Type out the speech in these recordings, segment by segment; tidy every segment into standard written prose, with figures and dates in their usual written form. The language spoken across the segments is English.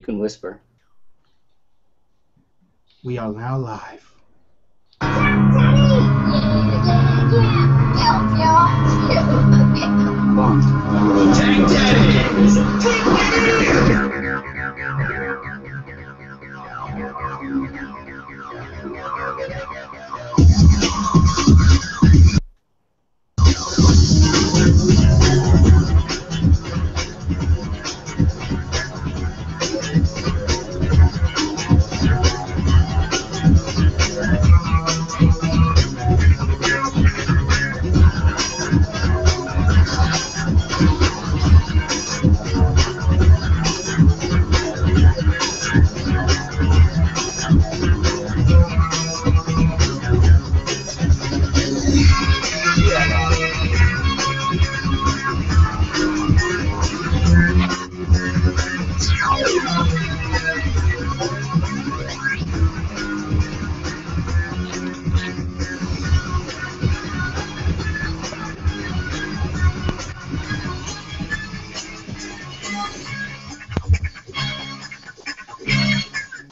You can whisper. We are now live.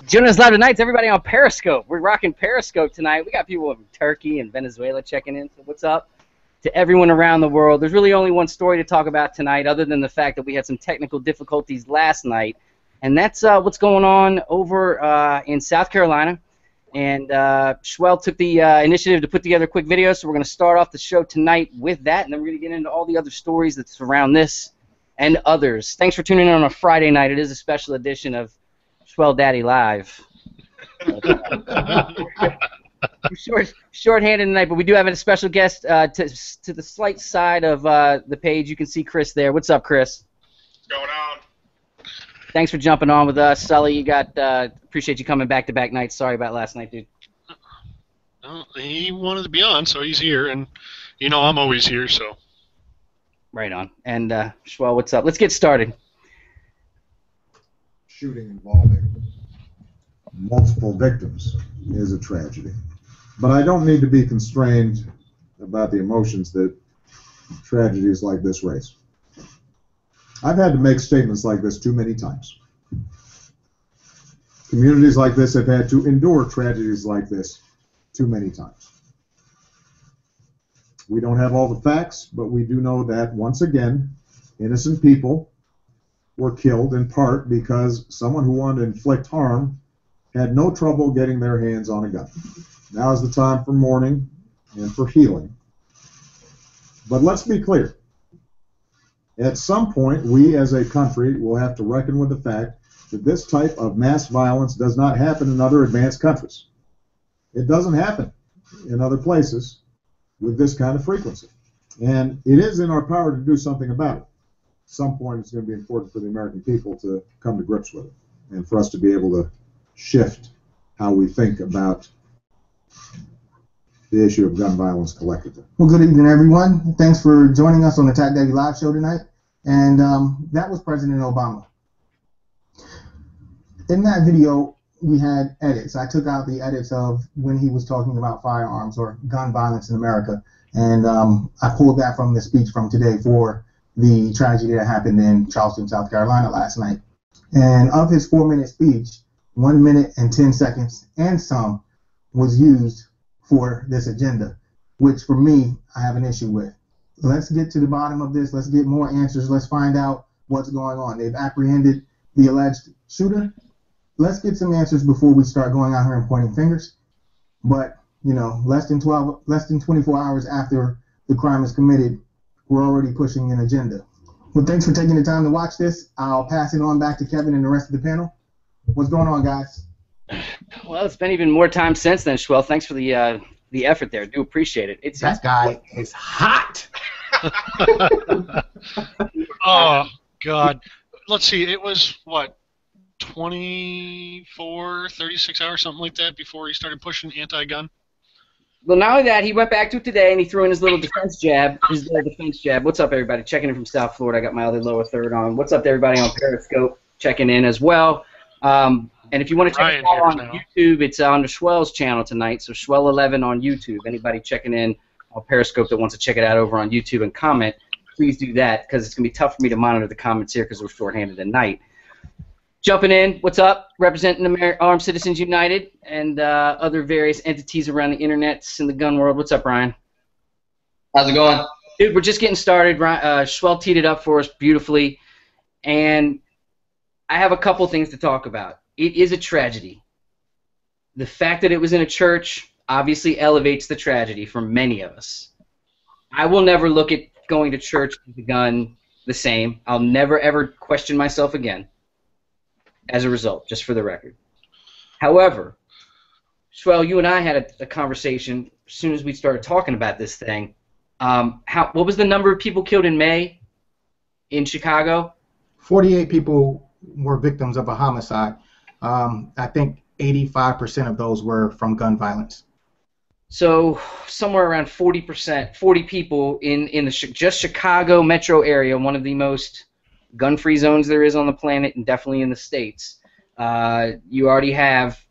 Joining us live tonight, it's everybody on Periscope. We're rocking Periscope tonight. We got people from Turkey and Venezuela checking in. So what's up to everyone around the world? There's really only one story to talk about tonight, other than the fact that we had some technical difficulties last night, and that's what's going on over in South Carolina. And Shwell took the initiative to put together a quick video, so we're going to start off the show tonight with that, and then we're going to get into all the other stories that surround this and others. Thanks for tuning in on a Friday night. It is a special edition of ShwellDaddy Live. Short-handed tonight, but we do have a special guest to the slight side of the page. You can see Chris there. What's up, Chris? What's going on? Thanks for jumping on with us, Sully. You got appreciate you coming back-to-back nights. Sorry about last night, dude. Well, he wanted to be on, so he's here, and you know I'm always here, so. Right on. And Shwell, what's up? Let's get started. Shooting involving multiple victims is a tragedy. But I don't need to be constrained about the emotions that tragedies like this raise. I've had to make statements like this too many times. Communities like this have had to endure tragedies like this too many times. We don't have all the facts, but we do know that, once again, innocent people were killed in part because someone who wanted to inflict harm had no trouble getting their hands on a gun. Now is the time for mourning and for healing. But let's be clear. At some point, we as a country will have to reckon with the fact that this type of mass violence does not happen in other advanced countries. It doesn't happen in other places with this kind of frequency. And it is in our power to do something about it. At some point, it's going to be important for the American people to come to grips with it and for us to be able to shift how we think about the issue of gun violence collectively. Well, good evening, everyone. Thanks for joining us on the TacDaddy live show tonight. And that was President Obama. In that video, we had edits. I took out the edits of when he was talking about firearms or gun violence in America. And I pulled that from the speech from today for the tragedy that happened in Charleston, South Carolina last night. And of his 4-minute speech, 1 minute and 10 seconds and some was used for this agenda, which for me, I have an issue with. Let's get to the bottom of this. Let's get more answers. Let's find out what's going on. They've apprehended the alleged shooter. Let's get some answers before we start going out here and pointing fingers. But, you know, less than 24 hours after the crime is committed, we're already pushing an agenda. Well, thanks for taking the time to watch this. I'll pass it on back to Kevin and the rest of the panel. What's going on, guys? Well, it's been even more time since then, Shwell. Thanks for the effort there. Do appreciate it. That guy is hot. Oh, God. Let's see. It was, what, 24, 36 hours, something like that, before he started pushing anti-gun? Well, not only that, he went back to it today and he threw in his little defense jab. What's up, everybody? Checking in from South Florida. I got my other lower third on. What's up to everybody on Periscope? Checking in as well. And if you want to check it out on YouTube, it's on the Shwell's channel tonight. So Shwell11 on YouTube. Anybody checking in on Periscope that wants to check it out over on YouTube and comment, please do that, because it's going to be tough for me to monitor the comments here because we're shorthanded tonight. Jumping in, what's up? Representing Armed Citizens United and other various entities around the internets and the gun world. What's up, Ryan? How's it going? Dude, we're just getting started. Shwell teed it up for us beautifully, and I have a couple things to talk about. It is a tragedy. The fact that it was in a church obviously elevates the tragedy for many of us. I will never look at going to church with a gun the same. I'll never, ever question myself again as a result, just for the record. However, Shwell, you and I had a conversation as soon as we started talking about this thing. What was the number of people killed in May in Chicago? 48 people were victims of a homicide. I think 85% of those were from gun violence. So somewhere around 40%, 40 people in the just Chicago metro area, one of the most gun-free zones there is on the planet, and definitely in the States. You already have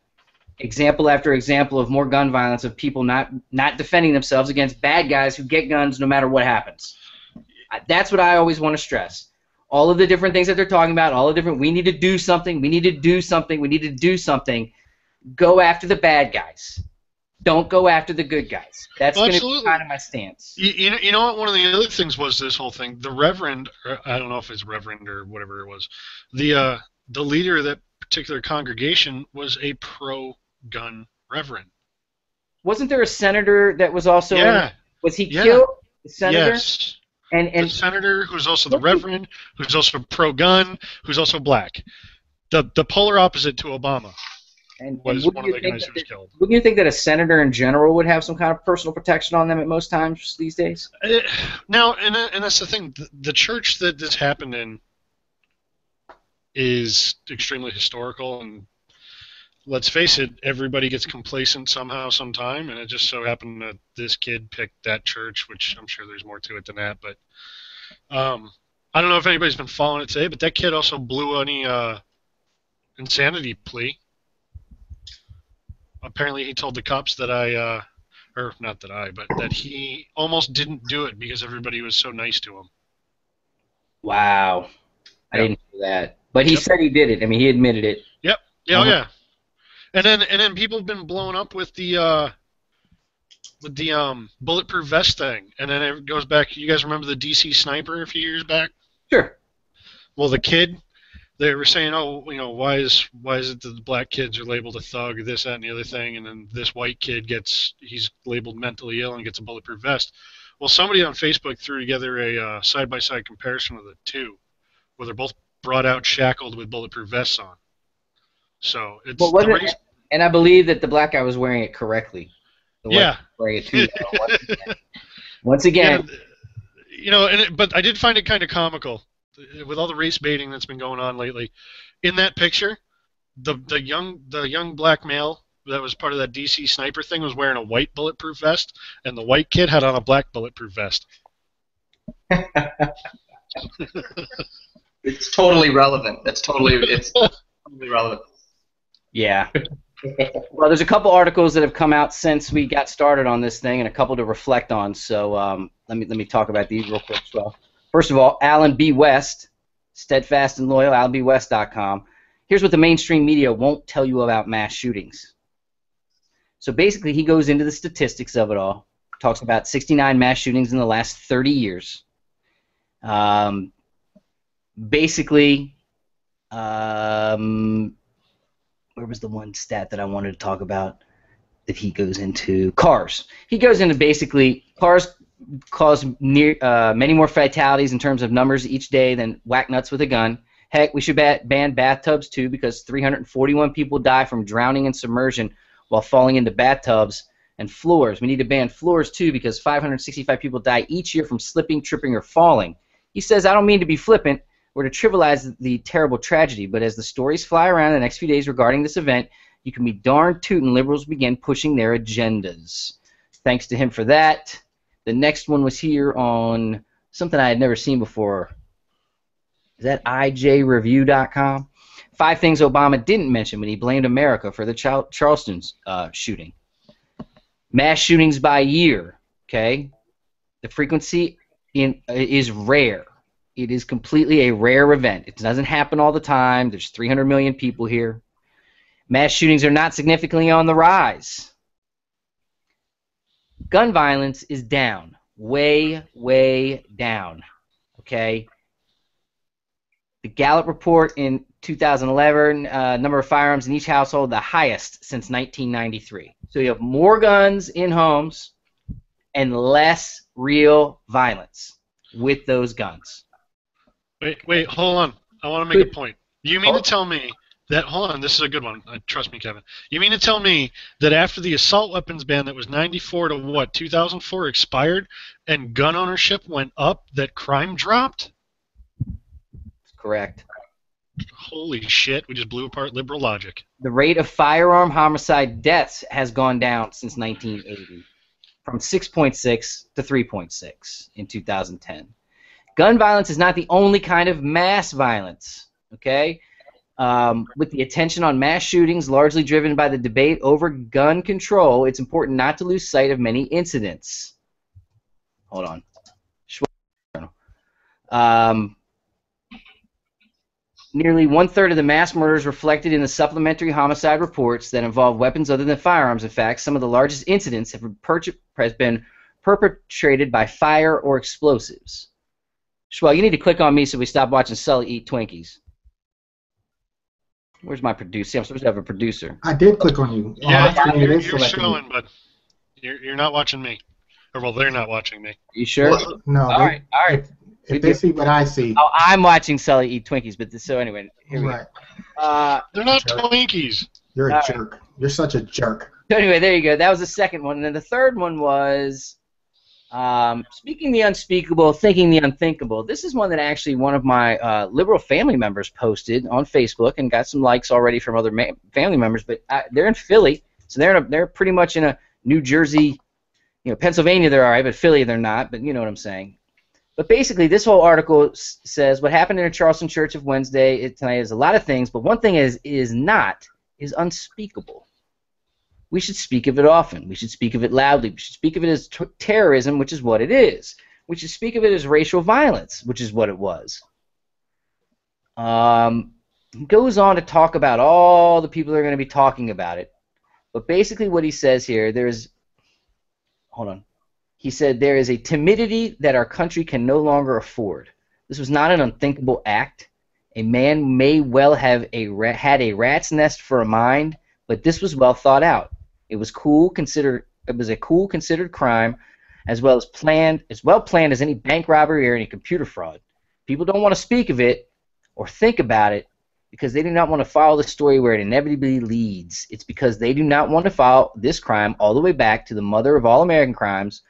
example after example of more gun violence, of people not defending themselves against bad guys who get guns no matter what happens. That's what I always want to stress. All of the different things that they're talking about, all the different, we need to do something, we need to do something, we need to do something. Go after the bad guys. Don't go after the good guys. That's going to be kind of my stance. You know what? One of the other things was this whole thing. The Reverend, or I don't know if it's Reverend or whatever it was, the leader of that particular congregation was a pro-gun Reverend. Wasn't there a senator that was also? Yeah. Was he killed? The senator. Yes. And the senator, who's also the Reverend, who's also pro-gun, who's also black. The polar opposite to Obama. Was one of the guys who was killed. Wouldn't you think that a senator in general would have some kind of personal protection on them at most times these days? Now, and that's the thing. The church that this happened in is extremely historical, and let's face it, everybody gets complacent somehow, sometime, and it just so happened that this kid picked that church, which I'm sure there's more to it than that. But I don't know if anybody's been following it today, but that kid also blew any insanity plea. Apparently he told the cops that or not that but that he almost didn't do it because everybody was so nice to him. Wow. I didn't know that. But he said he did it. I mean, he admitted it. Yep. Yeah, oh, yeah. And then people have been blowing up with the bulletproof vest thing. And then it goes back, you guys remember the DC sniper a few years back? Sure. Well, the kid, they were saying, oh, you know, why is it that the black kids are labeled a thug, this, that, and the other thing, and then this white kid he's labeled mentally ill and gets a bulletproof vest. Well, somebody on Facebook threw together a side-by-side comparison of the two, where they're both brought out shackled with bulletproof vests on. So it's and I believe that the black guy was wearing it correctly. Yeah. Wearing it too. Once again. Yeah, you know, but I did find it kind of comical. With all the race baiting that's been going on lately, in that picture, the young black male that was part of that DC sniper thing was wearing a white bulletproof vest, and the white kid had on a black bulletproof vest. It's totally relevant. It's totally relevant. Yeah. Well, there's a couple articles that have come out since we got started on this thing, and a couple to reflect on. So let me talk about these real quick as well. First of all, Alan B. West, steadfast and loyal, alanbwest.com. Here's what the mainstream media won't tell you about mass shootings. So basically, he goes into the statistics of it all, talks about 69 mass shootings in the last 30 years. Basically, where was the one stat that I wanted to talk about that he goes into? Cars. He goes into basically cars cause many more fatalities in terms of numbers each day than whack nuts with a gun. Heck, we should ban bathtubs too, because 341 people die from drowning and submersion while falling into bathtubs, and floors. We need to ban floors too, because 565 people die each year from slipping, tripping, or falling. He says, I don't mean to be flippant or to trivialize the terrible tragedy, but as the stories fly around the next few days regarding this event, you can be darn tootin' liberals begin pushing their agendas. Thanks to him for that. The next one was here on something I had never seen before. Is that IJReview.com? 5 things Obama didn't mention when he blamed America for the Charleston shooting. Mass shootings by year, okay? The frequency is rare. It is completely a rare event. It doesn't happen all the time. There's 300 million people here. Mass shootings are not significantly on the rise. Gun violence is down. Way, way down. Okay? The Gallup report in 2011, number of firearms in each household, the highest since 1993. So you have more guns in homes and less real violence with those guns. Wait, hold on. I want to make a point. You mean to tell me that, hold on, this is a good one. Trust me, Kevin. You mean to tell me that after the assault weapons ban that was 94 to what, 2004 expired, and gun ownership went up, that crime dropped? Correct. Holy shit, we just blew apart liberal logic. The rate of firearm homicide deaths has gone down since 1980, from 6.6 to 3.6 in 2010. Gun violence is not the only kind of mass violence, okay? With the attention on mass shootings largely driven by the debate over gun control, it's important not to lose sight of many incidents. Hold on. Nearly one-third of the mass murders reflected in the supplementary homicide reports that involve weapons other than firearms. In fact, some of the largest incidents have been perpetrated by fire or explosives. Shwell, you need to click on me so we stop watching Sully eat Twinkies. Where's my producer? I'm supposed to have a producer. I did click on you. Yeah, you're showing, but you're not watching me. Or, well, they're not watching me. You sure? No. All right. If they see what I see. Oh, I'm watching Sully eat Twinkies, but so anyway, here we go. They're not Twinkies. You're a jerk. You're such a jerk. So anyway, there you go. That was the second one. And then the third one was speaking the unspeakable, thinking the unthinkable. This is one that actually one of my liberal family members posted on Facebook and got some likes already from other family members. But they're in Philly, so they're pretty much in a New Jersey, Pennsylvania they're all right, but Philly they're not. But you know what I'm saying. But basically, this whole article says what happened in a Charleston church of Wednesday tonight is a lot of things, but one thing is unspeakable. We should speak of it often. We should speak of it loudly. We should speak of it as terrorism, which is what it is. We should speak of it as racial violence, which is what it was. He goes on to talk about all the people that are going to be talking about it. But basically what he says here, he said, there is a timidity that our country can no longer afford. This was not an unthinkable act. A man may well have had a rat's nest for a mind, but this was well thought out. It was a cool, considered crime, as well planned as any bank robbery or any computer fraud. People don't want to speak of it or think about it because they do not want to follow the story where it inevitably leads. It's because they do not want to follow this crime all the way back to the mother of all American crimes,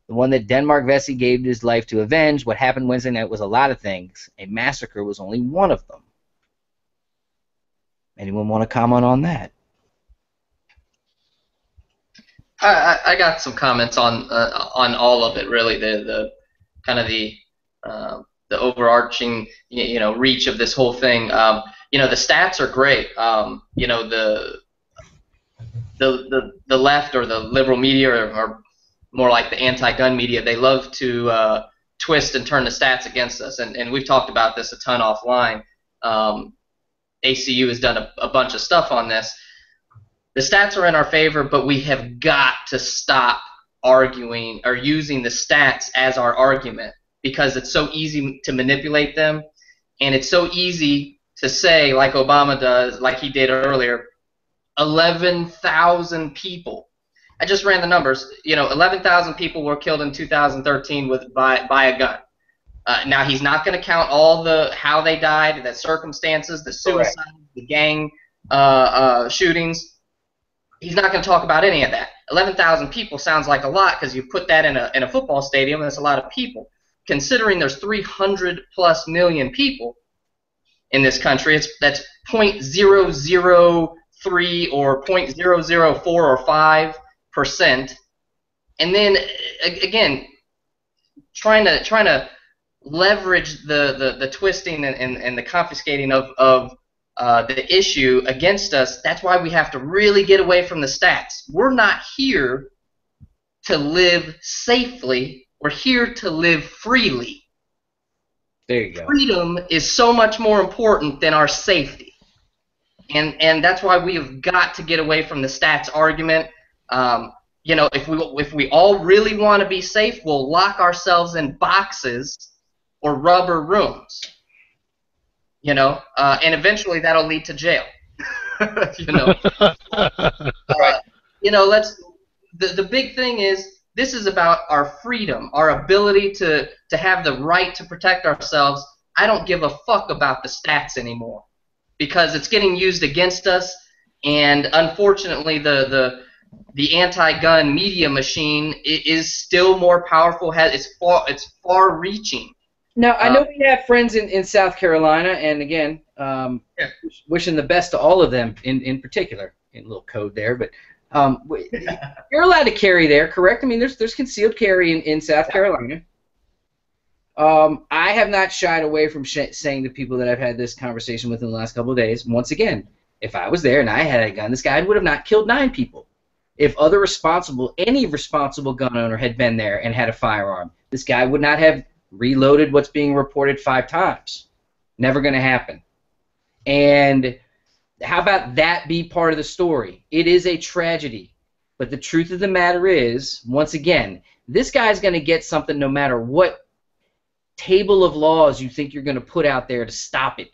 the one that Denmark Vesey gave his life to avenge. What happened Wednesday night was a lot of things. A massacre was only one of them. Anyone want to comment on that? I got some comments on all of it, really. The kind of the overarching reach of this whole thing. The stats are great. The left or the liberal media or more like the anti-gun media, they love to twist and turn the stats against us, and we've talked about this a ton offline. ACU has done a bunch of stuff on this. The stats are in our favor, but we have got to stop arguing or using the stats as our argument because it's so easy to manipulate them, and it's so easy to say, like Obama does, like he did earlier, 11,000 people. I just ran the numbers. 11,000 people were killed in 2013 by a gun. Now he's not going to count all how they died, the circumstances, the suicide, the gang shootings. He's not going to talk about any of that. 11,000 people sounds like a lot because you put that in a football stadium, and that's a lot of people. Considering there's 300+ million people in this country, that's 0.003 or 0.004 or 5%. And then again, trying to leverage the twisting and the confiscating of the issue against us. That's why we have to really get away from the stats. We're not here to live safely. We're here to live freely. There you go. Freedom is so much more important than our safety. And that's why we have got to get away from the stats argument. You know, if we all really want to be safe, we'll lock ourselves in boxes or rubber rooms. You know, and eventually that'll lead to jail. You know, you know. The big thing is this is about our freedom, our ability to have the right to protect ourselves. I don't give a fuck about the stats anymore because it's getting used against us, and unfortunately the anti-gun media machine is still more powerful. It's far-reaching. Now, I know we have friends in South Carolina, and again, wishing the best to all of them in particular. In a little code there, but you're allowed to carry there, correct? I mean, there's concealed carry in South Carolina. I have not shied away from saying to people that I've had this conversation with in the last couple of days, once again, if I was there and I had a gun, this guy would have not killed 9 people. If any responsible gun owner had been there and had a firearm, this guy would not have reloaded what's being reported 5 times. Never going to happen. And how about that be part of the story? It is a tragedy. But the truth of the matter is, once again, this guy's going to get something no matter what table of laws you think you're going to put out there to stop it.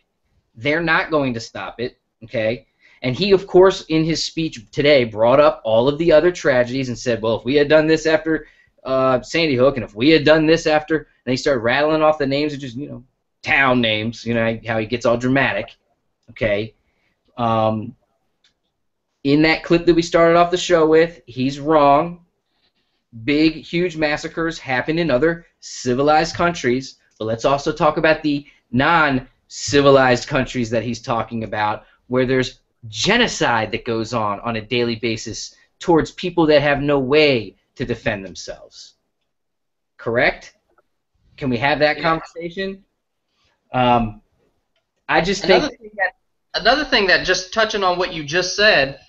They're not going to stop it, okay? And he, of course, in his speech today brought up all of the other tragedies and said, well, if we had done this after Sandy Hook, and if we had done this after, and he started rattling off the names of just, you know, town names, you know, how he gets all dramatic, okay? In that clip that we started off the show with, he's wrong. Big, huge massacres happen in other civilized countries, but let's also talk about the non-civilized countries that he's talking about, where there's genocide that goes on a daily basis towards people that have no way to defend themselves. Correct? Can we have that conversation? I just think another thing that just touching on what you just said,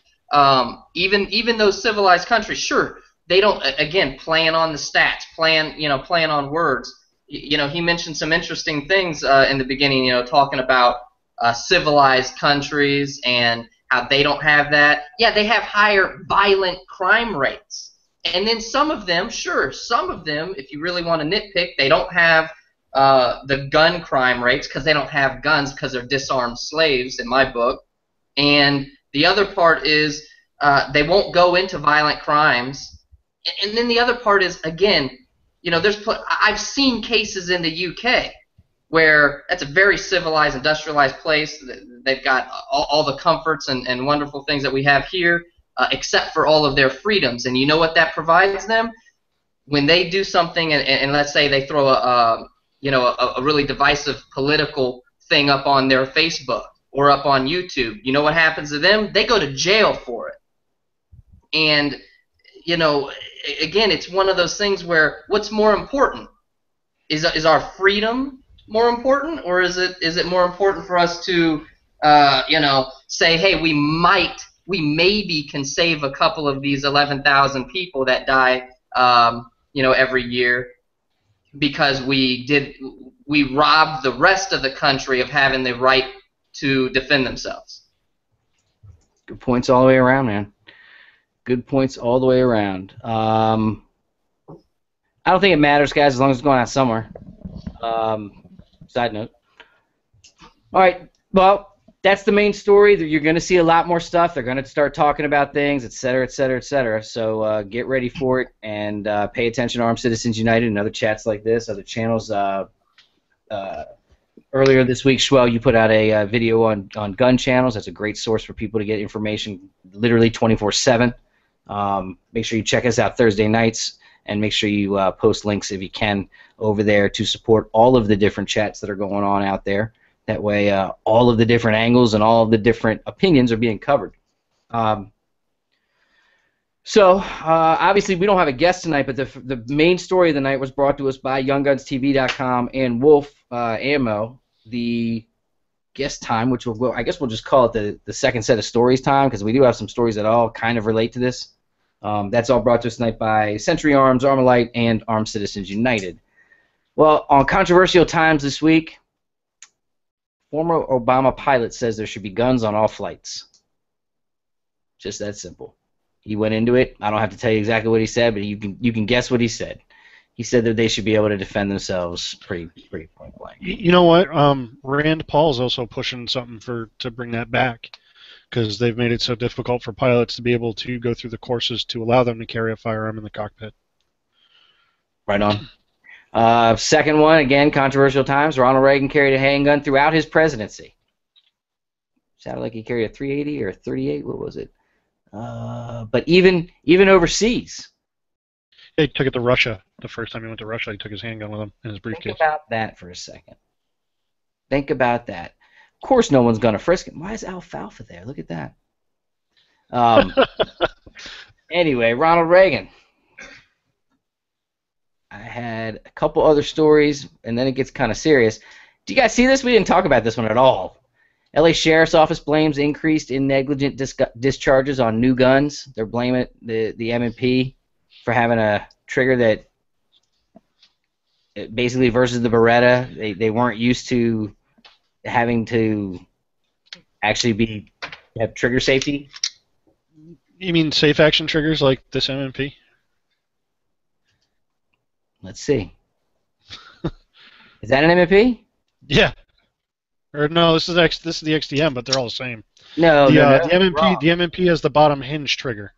even those civilized countries, sure, they don't, again, playing on the stats, playing on words. You know, he mentioned some interesting things in the beginning, you know, talking about civilized countries and how they don't have that. Yeah, they have higher violent crime rates. And then some of them, sure, some of them, if you really want to nitpick, they don't have the gun crime rates because they don't have guns because they're disarmed slaves in my book. And the other part is they won't go into violent crimes. And then the other part is, again, you know, I've seen cases in the UK where that's a very civilized, industrialized place. They've got all the comforts and wonderful things that we have here, except for all of their freedoms. And you know what that provides them? When they do something, and let's say they throw a really divisive political thing up on their Facebook or up on YouTube, you know what happens to them? They go to jail for it. And, you know, again, it's one of those things where what's more important? Is our freedom more important, or is it more important for us to, you know, say, hey, we maybe can save a couple of these 11,000 people that die, you know, every year because we robbed the rest of the country of having the right to defend themselves. Good points all the way around, man. Good points all the way around. I don't think it matters, guys, as long as it's going out somewhere. Side note. All right, well, that's the main story. You're going to see a lot more stuff. They're going to start talking about things, et cetera, et cetera, et cetera. So get ready for it and pay attention to Armed Citizens United and other chats like this, other channels. Earlier this week, Shwell, you put out a video on gun channels. That's a great source for people to get information literally 24/7. Make sure you check us out Thursday nights, and make sure you post links if you can over there to support all of the different chats that are going on out there. That way all of the different angles and all of the different opinions are being covered. So obviously we don't have a guest tonight, but the main story of the night was brought to us by YoungGunsTV.com and Wolf Ammo. The guest time, which I guess we'll just call it the second set of stories time, because we do have some stories that all kind of relate to this. That's all brought to us tonight by Century Arms, Armalite, and Armed Citizens United. Well, on controversial times this week, Former Obama pilot says there should be guns on all flights. Just that simple. He went into it. I don't have to tell you exactly what he said, but you can guess what he said. He said that they should be able to defend themselves pretty point blank. You know what? Rand Paul's also pushing something to bring that back, because they've made it so difficult for pilots to be able to go through the courses to allow them to carry a firearm in the cockpit. Right on. Second one, again, controversial times. Ronald Reagan carried a handgun throughout his presidency. Sounded like he carried a 380 or a 38. What was it? But even overseas. He took it to Russia. The first time he went to Russia, he took his handgun with him in his briefcase. Think about that for a second. Think about that. Of course no one's going to frisk him. Why is Alfalfa there? Look at that. Anyway, Ronald Reagan. I had a couple other stories, and then it gets kind of serious. Do you guys see this? We didn't talk about this one at all. LA Sheriff's Office blames increased in negligent discharges on new guns. They're blaming the M&P for having a trigger that basically versus the Beretta. They weren't used to having to actually have trigger safety. You mean safe action triggers like this M&P? Let's see. Is that an M&P? Yeah. Or no, this is the XDM, but they're all the same. No, the M&P has the bottom hinge trigger.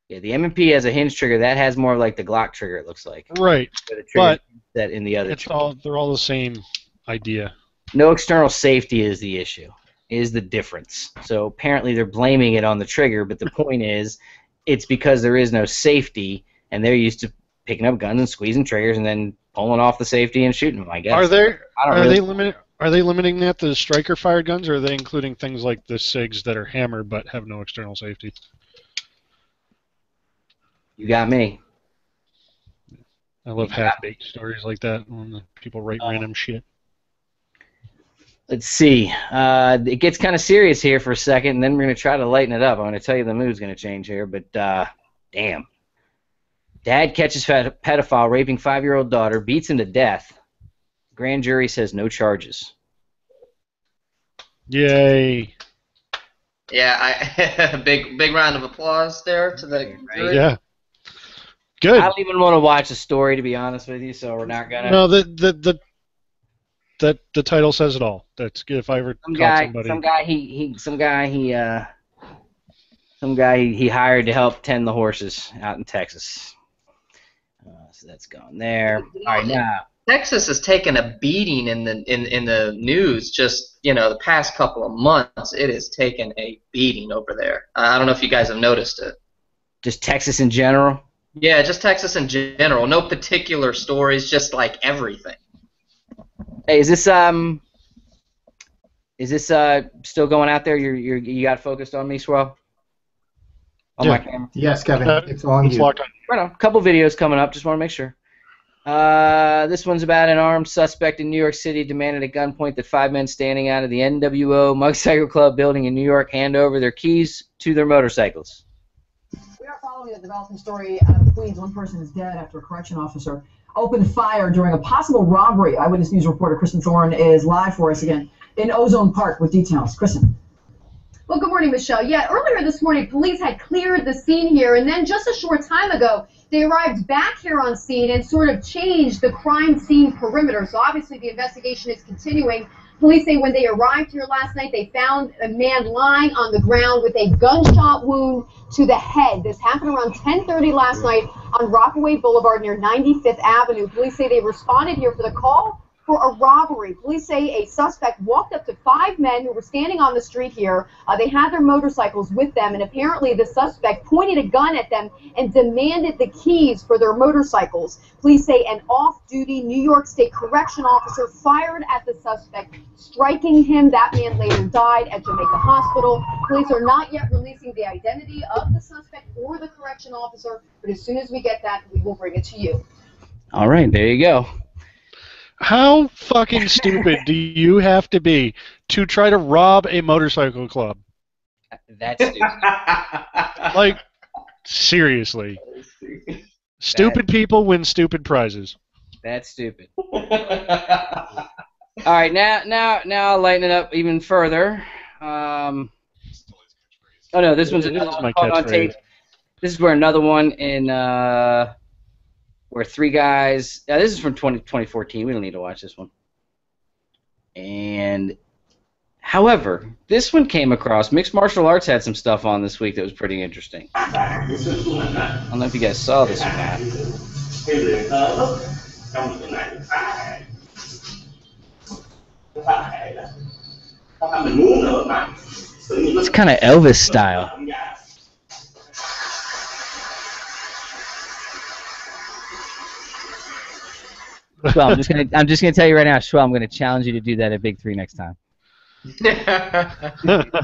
Yeah, the M&P has a hinge trigger. That has more like the Glock trigger, it looks like. Right. But that in the other. They're all the same idea. No external safety is the issue. Is the difference. So apparently they're blaming it on the trigger, but the point is, it's because there is no safety, and they're used to picking up guns and squeezing triggers and then pulling off the safety and shooting them, I guess. Are they limiting that to striker fired guns, or are they including things like the SIGs that are hammered but have no external safety? You got me. I love half-baked stories like that when people write random shit. Let's see. It gets kind of serious here for a second, and then we're going to try to lighten it up. I'm going to tell you the mood's going to change here, but damn. Dad catches pedophile raping 5-year-old daughter, beats him to death. Grand jury says no charges. Yay. Yeah, big round of applause there to the jury. Yeah. Good. I don't even want to watch the story, to be honest with you, so we're not going to. No, the title says it all. That's good. If I ever caught somebody. Some guy he hired to help tend the horses out in Texas. So that's gone there. All right, now. Texas has taken a beating in the news just, the past couple of months. It has taken a beating over there. I don't know if you guys have noticed it. Just Texas in general? Yeah, just Texas in general. No particular stories, just like everything. Hey, is this still going out there? You got focused on me, Swell? On my camera? Yes, Kevin. It's on you. Locked on. Right on. A couple videos coming up. Just want to make sure. This one's about an armed suspect in New York City demanded at gunpoint that 5 men standing out of the NWO Motorcycle Club building in New York hand over their keys to their motorcycles. We are following a developing story out of Queens. One person is dead after a correction officer opened fire during a possible robbery. Eyewitness News reporter Kristen Thorne is live for us again in Ozone Park with details. Kristen. Well, good morning, Michelle. Yeah, earlier this morning, police had cleared the scene here, and then just a short time ago, they arrived back here on scene and sort of changed the crime scene perimeter. So obviously the investigation is continuing. Police say when they arrived here last night, they found a man lying on the ground with a gunshot wound to the head. This happened around 10:30 last night on Rockaway Boulevard near 95th Avenue. Police say they responded here for the call for a robbery. Police say a suspect walked up to 5 men who were standing on the street here. They had their motorcycles with them, and apparently the suspect pointed a gun at them and demanded the keys for their motorcycles. Police say an off-duty New York State correction officer fired at the suspect, striking him. That man later died at Jamaica Hospital. Police are not yet releasing the identity of the suspect or the correction officer, but as soon as we get that, we will bring it to you. All right, there you go. How fucking stupid do you have to be to try to rob a motorcycle club? That's stupid. Like, seriously. Stupid people win stupid prizes. That's stupid. All right, now I'll lighten it up even further. Oh no, this one's another one caught on tape. This is where another one in where three guys. This is from 2014. We don't need to watch this one. And however, this one came across. Mixed Martial Arts had some stuff on this week that was pretty interesting. I don't know if you guys saw this or not. It's kind of Elvis style. Well, I'm just gonna tell you right now, Shwell, I'm gonna challenge you to do that at Big 3 next time.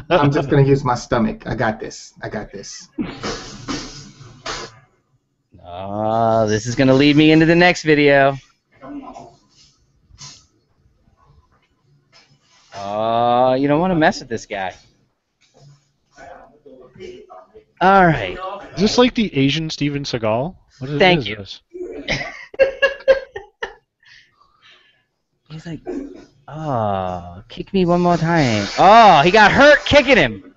I'm just gonna use my stomach. I got this. Oh, this is gonna lead me into the next video. Oh, you don't want to mess with this guy. All right. Is this like the Asian Steven Seagal? Thank you. He's like, oh, kick me one more time. Oh, he got hurt kicking him.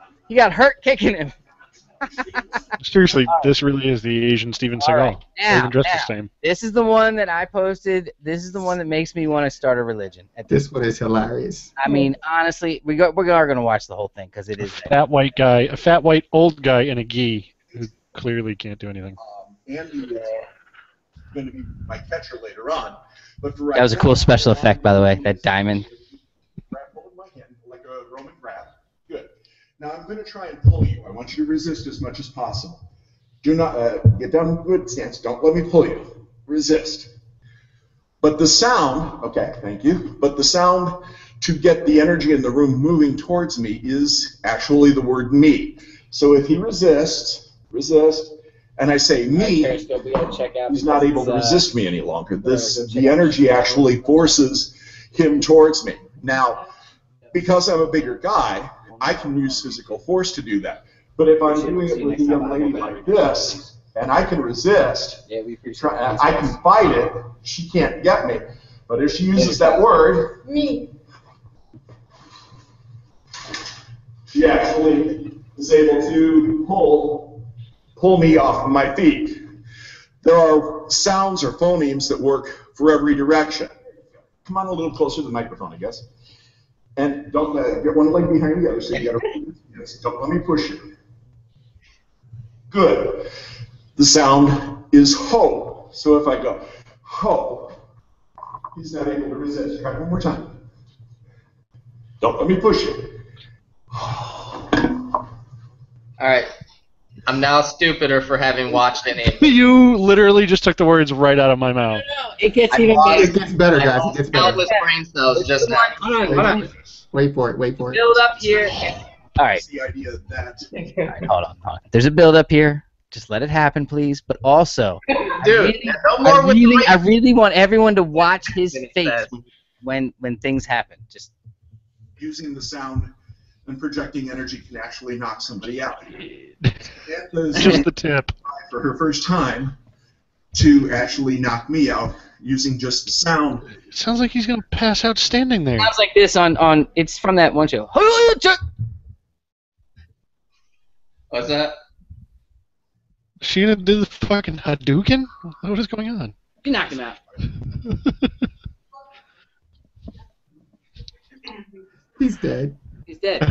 Seriously, this really is the Asian Steven Seagal. Right. Now, even dressed the same. This is the one that I posted. This is the one that makes me want to start a religion. This one is hilarious. I mean, honestly, we are going to watch the whole thing because it is a fat white old guy in a gi who clearly can't do anything. Andy going to be my catcher later on. But for right that was a cool special effect, by the way. That diamond. Grab hold of my hand like a Roman grab. Good. Now I'm going to try and pull you. I want you to resist as much as possible. Do not get down in good stance. Don't let me pull you. Resist. But the sound, okay, thank you. But the sound to get the energy in the room moving towards me is actually the word me. So if he resists, and I say me, he's not able to resist me any longer. The energy actually forces him towards me. Now, because I'm a bigger guy, I can use physical force to do that. But if I'm doing it with a young lady like this, and I can resist, I can fight it, she can't get me. But if she uses that word, me, she actually is able to pull me off of my feet. There are sounds or phonemes that work for every direction. Come on a little closer to the microphone, I guess. And don't get one leg behind the other, so you gotta, yes, don't let me push you. Good. The sound is ho. So if I go ho, he's not able to resist. Try one more time. Don't let me push you. All right. I'm now stupider for having watched any. You literally just took the words right out of my mouth. No, it gets even better. It gets better, guys. It gets better. Countless brain cells just now. Hold on. Wait for it. Build up here. All right. The idea that. All right, hold on. There's a build up here. Just let it happen, please. But also, dude, I really want everyone to watch his face when things happen. Just using the sound and projecting energy can actually knock somebody out. Just the tip. For her first time to actually knock me out using just the sound. It sounds like he's gonna pass out standing there. Sounds like this on it's from that one show. What's that? She gonna do the fucking Hadouken? What is going on? You knocked him out. He's dead. He's dead.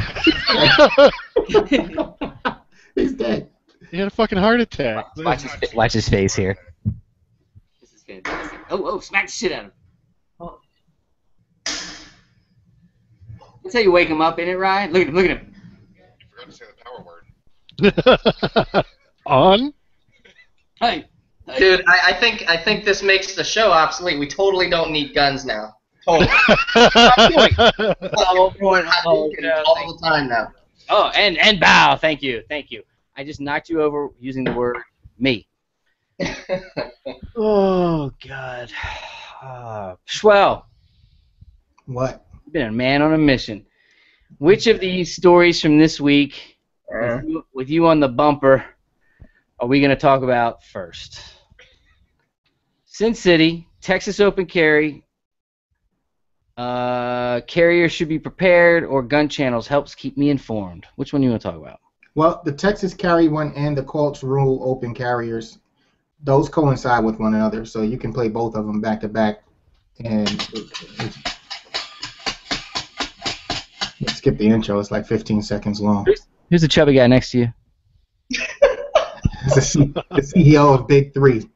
He's dead. He had a fucking heart attack. Watch his face here. This is good. Oh, smack the shit out of him. Oh. That's how you wake him up, ain't it, Ryan? Look at him. You forgot to say the power word. On? Hey. Dude, I think this makes the show obsolete. We totally don't need guns now. Totally. All the time now. Oh, and bow. Thank you. I just knocked you over using the word me. Oh, God. Shwell. What? You've been a man on a mission. Which of these stories from this week, with you on the bumper, are we going to talk about first? Sin City, Texas Open Carry, Carriers should be prepared, or gun channels helps keep me informed. Which one do you want to talk about? Well, the Texas carry one and the Colts rule open carriers, those coincide with one another, so you can play both of them back to back. And let's skip the intro. It's like 15 seconds long. Who's the chubby guy next to you? The CEO of Big Three.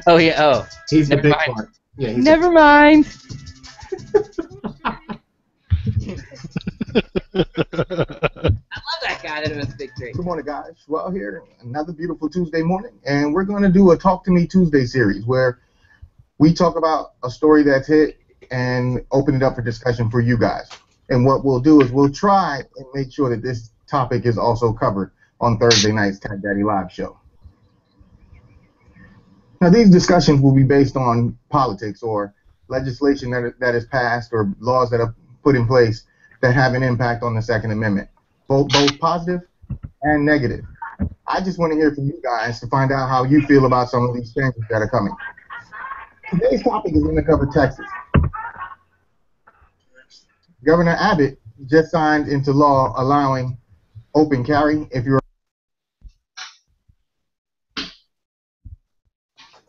Oh yeah. Oh, he's the big mind. part. Yeah. He's Never mind. I love that guy that was Big Three. Good morning, guys. Well, here, another beautiful Tuesday morning, and we're going to do a Talk to Me Tuesday series where we talk about a story that's hit and open it up for discussion for you guys. And what we'll do is we'll try and make sure that this topic is also covered on Thursday night's TacDaddy live show. Now, these discussions will be based on politics or legislation that is passed or laws that are put in place that have an impact on the Second Amendment, both positive and negative. I just want to hear from you guys to find out how you feel about some of these changes that are coming. Today's topic is going to cover Texas. Governor Abbott just signed into law allowing open carry if you're...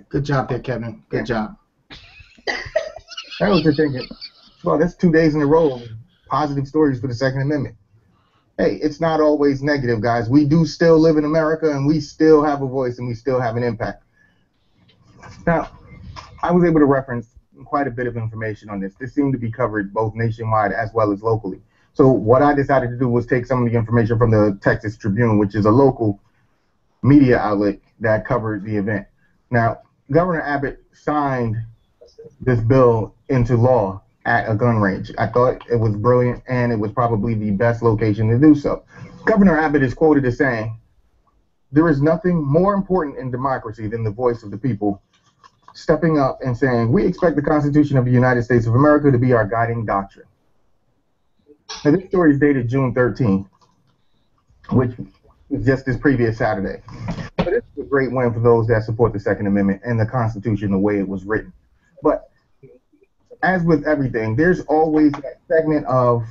Good job there, Kevin. Good job. I was just thinking, well, that's 2 days in a row of positive stories for the Second Amendment. Hey, it's not always negative, guys. We do still live in America, and we still have a voice, and we still have an impact. Now, I was able to reference quite a bit of information on this. This seemed to be covered both nationwide as well as locally. So what I decided to do was take some of the information from the Texas Tribune, which is a local media outlet that covered the event. Now, Governor Abbott signed this bill into law at a gun range. I thought it was brilliant, and it was probably the best location to do so. Governor Abbott is quoted as saying, "There is nothing more important in democracy than the voice of the people stepping up and saying, we expect the Constitution of the United States of America to be our guiding doctrine." Now, this story is dated June 13th, which was just this previous Saturday. But it's a great win for those that support the Second Amendment and the Constitution the way it was written. But as with everything, there's always that segment of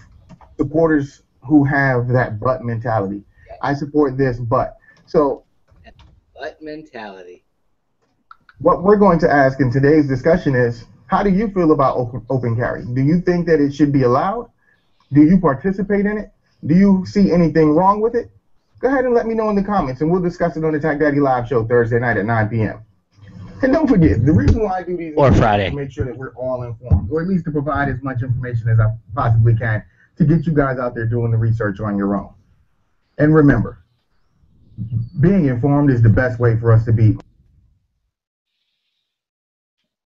supporters who have that but mentality. I support this, but. So, but mentality. What we're going to ask in today's discussion is, how do you feel about open carry? Do you think that it should be allowed? Do you participate in it? Do you see anything wrong with it? Go ahead and let me know in the comments, and we'll discuss it on the TacDaddy live show Thursday night at 9 p.m. And don't forget, the reason why I do these or Friday is to make sure that we're all informed, or at least to provide as much information as I possibly can to get you guys out there doing the research on your own. And remember, being informed is the best way for us to be.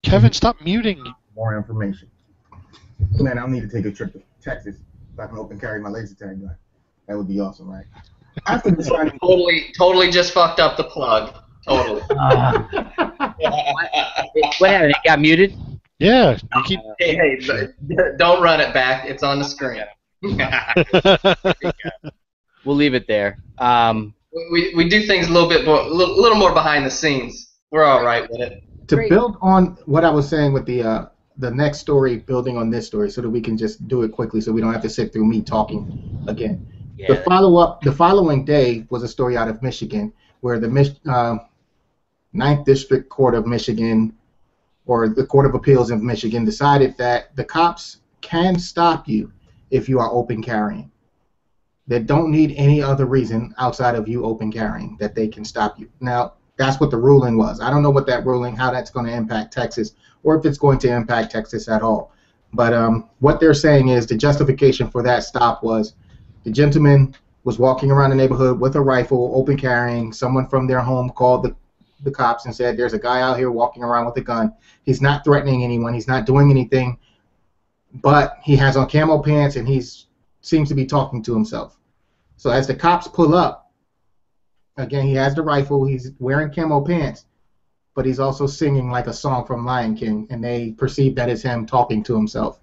Kevin, stop muting. More information. Man, I'll need to take a trip to Texas so I can open carry my laser tag gun. That would be awesome, right? After the signing, Totally just fucked up the plug. Totally. What happened? It got muted? Yeah. You keep... Hey, don't run it back. It's on the screen. We'll leave it there. We do things a little more behind the scenes. We're all right with it. To build on what I was saying with the next story, building on this story, so that we can just do it quickly, so we don't have to sit through me talking again. Yeah. The following day was a story out of Michigan, where the 9th District Court of Michigan, or the Court of Appeals of Michigan, decided that the cops can stop you if you are open carrying. They don't need any other reason outside of you open carrying that they can stop you. Now, that's what the ruling was. I don't know what that ruling, how that's going to impact Texas, or if it's going to impact Texas at all. But what they're saying is the justification for that stop was the gentleman was walking around the neighborhood with a rifle, open carrying. Someone from their home called the cops and said, there's a guy out here walking around with a gun. He's not threatening anyone. He's not doing anything, but he has on camo pants and he seems to be talking to himself. So as the cops pull up, again, he has the rifle, he's wearing camo pants, but he's also singing like a song from Lion King, and they perceive that as him talking to himself.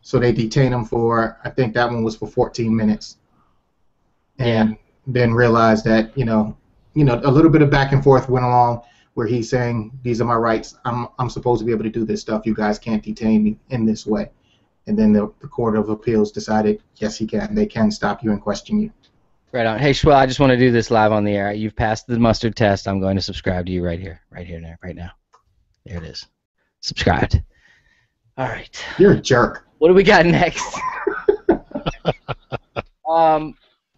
So they detain him for, I think that one was for 14 minutes. And then realized that, a little bit of back and forth went along where he's saying, these are my rights. I'm supposed to be able to do this stuff. You guys can't detain me in this way. and then the Court of Appeals decided, yes, he can. They can stop you and question you. Right on. Hey, Shwell, I just want to do this live on the air. You've passed the mustard test. I'm going to subscribe to you right here, right now. There it is. Subscribed. All right. You're a jerk. What do we got next?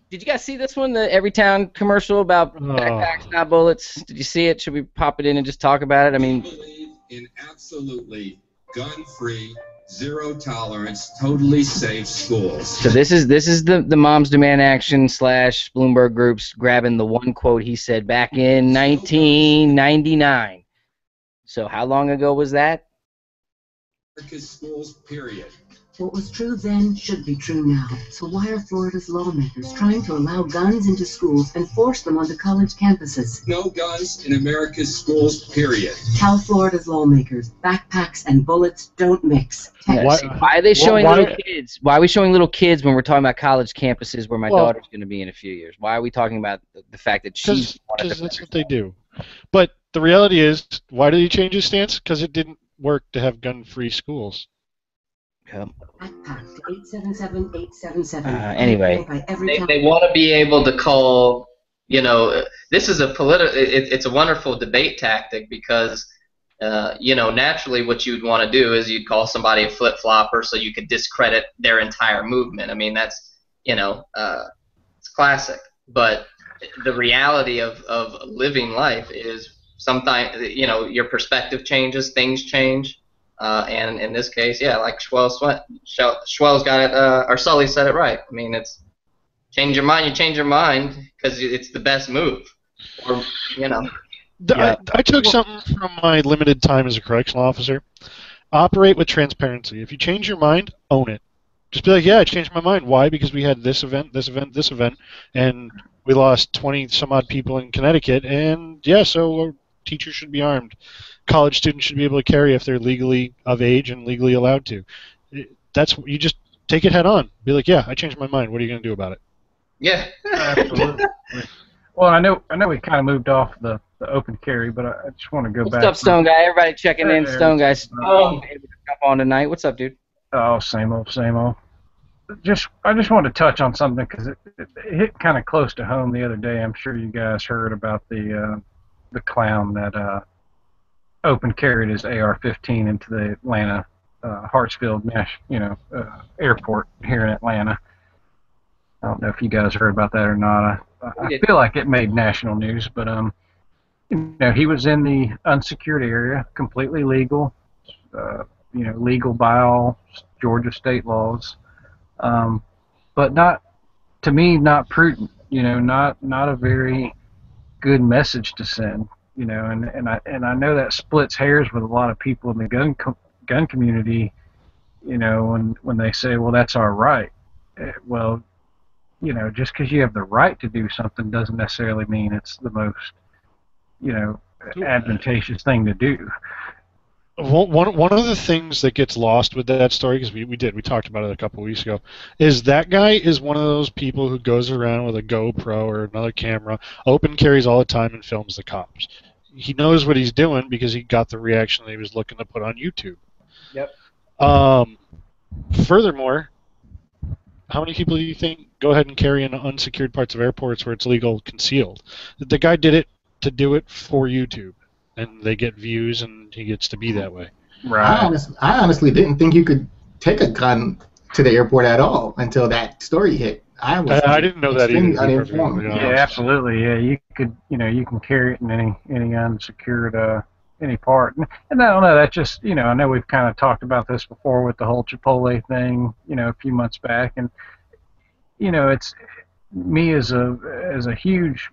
Did you guys see this one, the Everytown commercial about backpacks, not bullets? Did you see it? Should we pop it in and just talk about it? I mean, we believe in absolutely gun-free, zero tolerance, totally safe schools. So this is the Moms Demand Action / Bloomberg groups grabbing the one quote he said back in 1999. So how long ago was that? America's schools, period. What was true then should be true now. So why are Florida's lawmakers trying to allow guns into schools and force them onto college campuses? No guns in America's schools, period. Tell Florida's lawmakers, backpacks and bullets don't mix. Why are they showing little kids? Why are we showing little kids when we're talking about college campuses where my daughter's going to be in a few years? Why are we talking about the fact that she's... Because that's what they do. But the reality is, why did he change his stance? Because it didn't work to have gun-free schools. Yep. Backpack to 877-877. Anyway. They want to be able to call, this is it's a wonderful debate tactic because, naturally what you'd want to do is you'd call somebody a flip-flopper so you could discredit their entire movement. I mean, that's, it's classic. But the reality of living life is sometimes, your perspective changes, things change. And in this case, yeah, like Shwell's got it, or Sully said it right. I mean, it's change your mind, you change your mind because it's the best move. Or, I took something from my limited time as a correctional officer. Operate with transparency. If you change your mind, own it. Just be like, yeah, I changed my mind. Why? Because we had this event, and we lost 20-some-odd people in Connecticut, and yeah, so teachers should be armed. College students should be able to carry if they're legally of age and legally allowed to. You just take it head on. Be like, yeah, I changed my mind. What are you going to do about it? Yeah. Absolutely. Well, I know we kind of moved off the open carry, but I just want to go back. What's up, Stone Guy? Everybody checking in. Stone Guy's able to jump on tonight. What's up, dude? Oh, same old, same old. I just wanted to touch on something because it hit kind of close to home the other day. I'm sure you guys heard about the clown that open carried his AR-15 into the Atlanta Hartsfield airport here in Atlanta. I don't know if you guys heard about that or not. I feel like it made national news, but he was in the unsecured area, completely legal, legal by all Georgia state laws, but not prudent. Not a very good message to send. And I know that splits hairs with a lot of people in the gun community. When they say, well, that's our right. Well, just because you have the right to do something doesn't necessarily mean it's the most, advantageous thing to do. One of the things that gets lost with that story, because we talked about it a couple weeks ago, is that guy is one of those people who goes around with a GoPro or another camera, open carries all the time, and films the cops. He knows what he's doing because he got the reaction that he was looking to put on YouTube. Yep. Furthermore, how many people do you think go ahead and carry in unsecured parts of airports where it's legal concealed? The guy did it to do it for YouTube, and they get views, and he gets to be that way. Right. I honestly didn't think you could take a gun to the airport at all until that story hit. I didn't know that either. Uninformed. Yeah, absolutely. Yeah, you could. You can carry it in any unsecured any part. And I don't know. That just I know we've kind of talked about this before with the whole Chipotle thing. A few months back, and it's me as a huge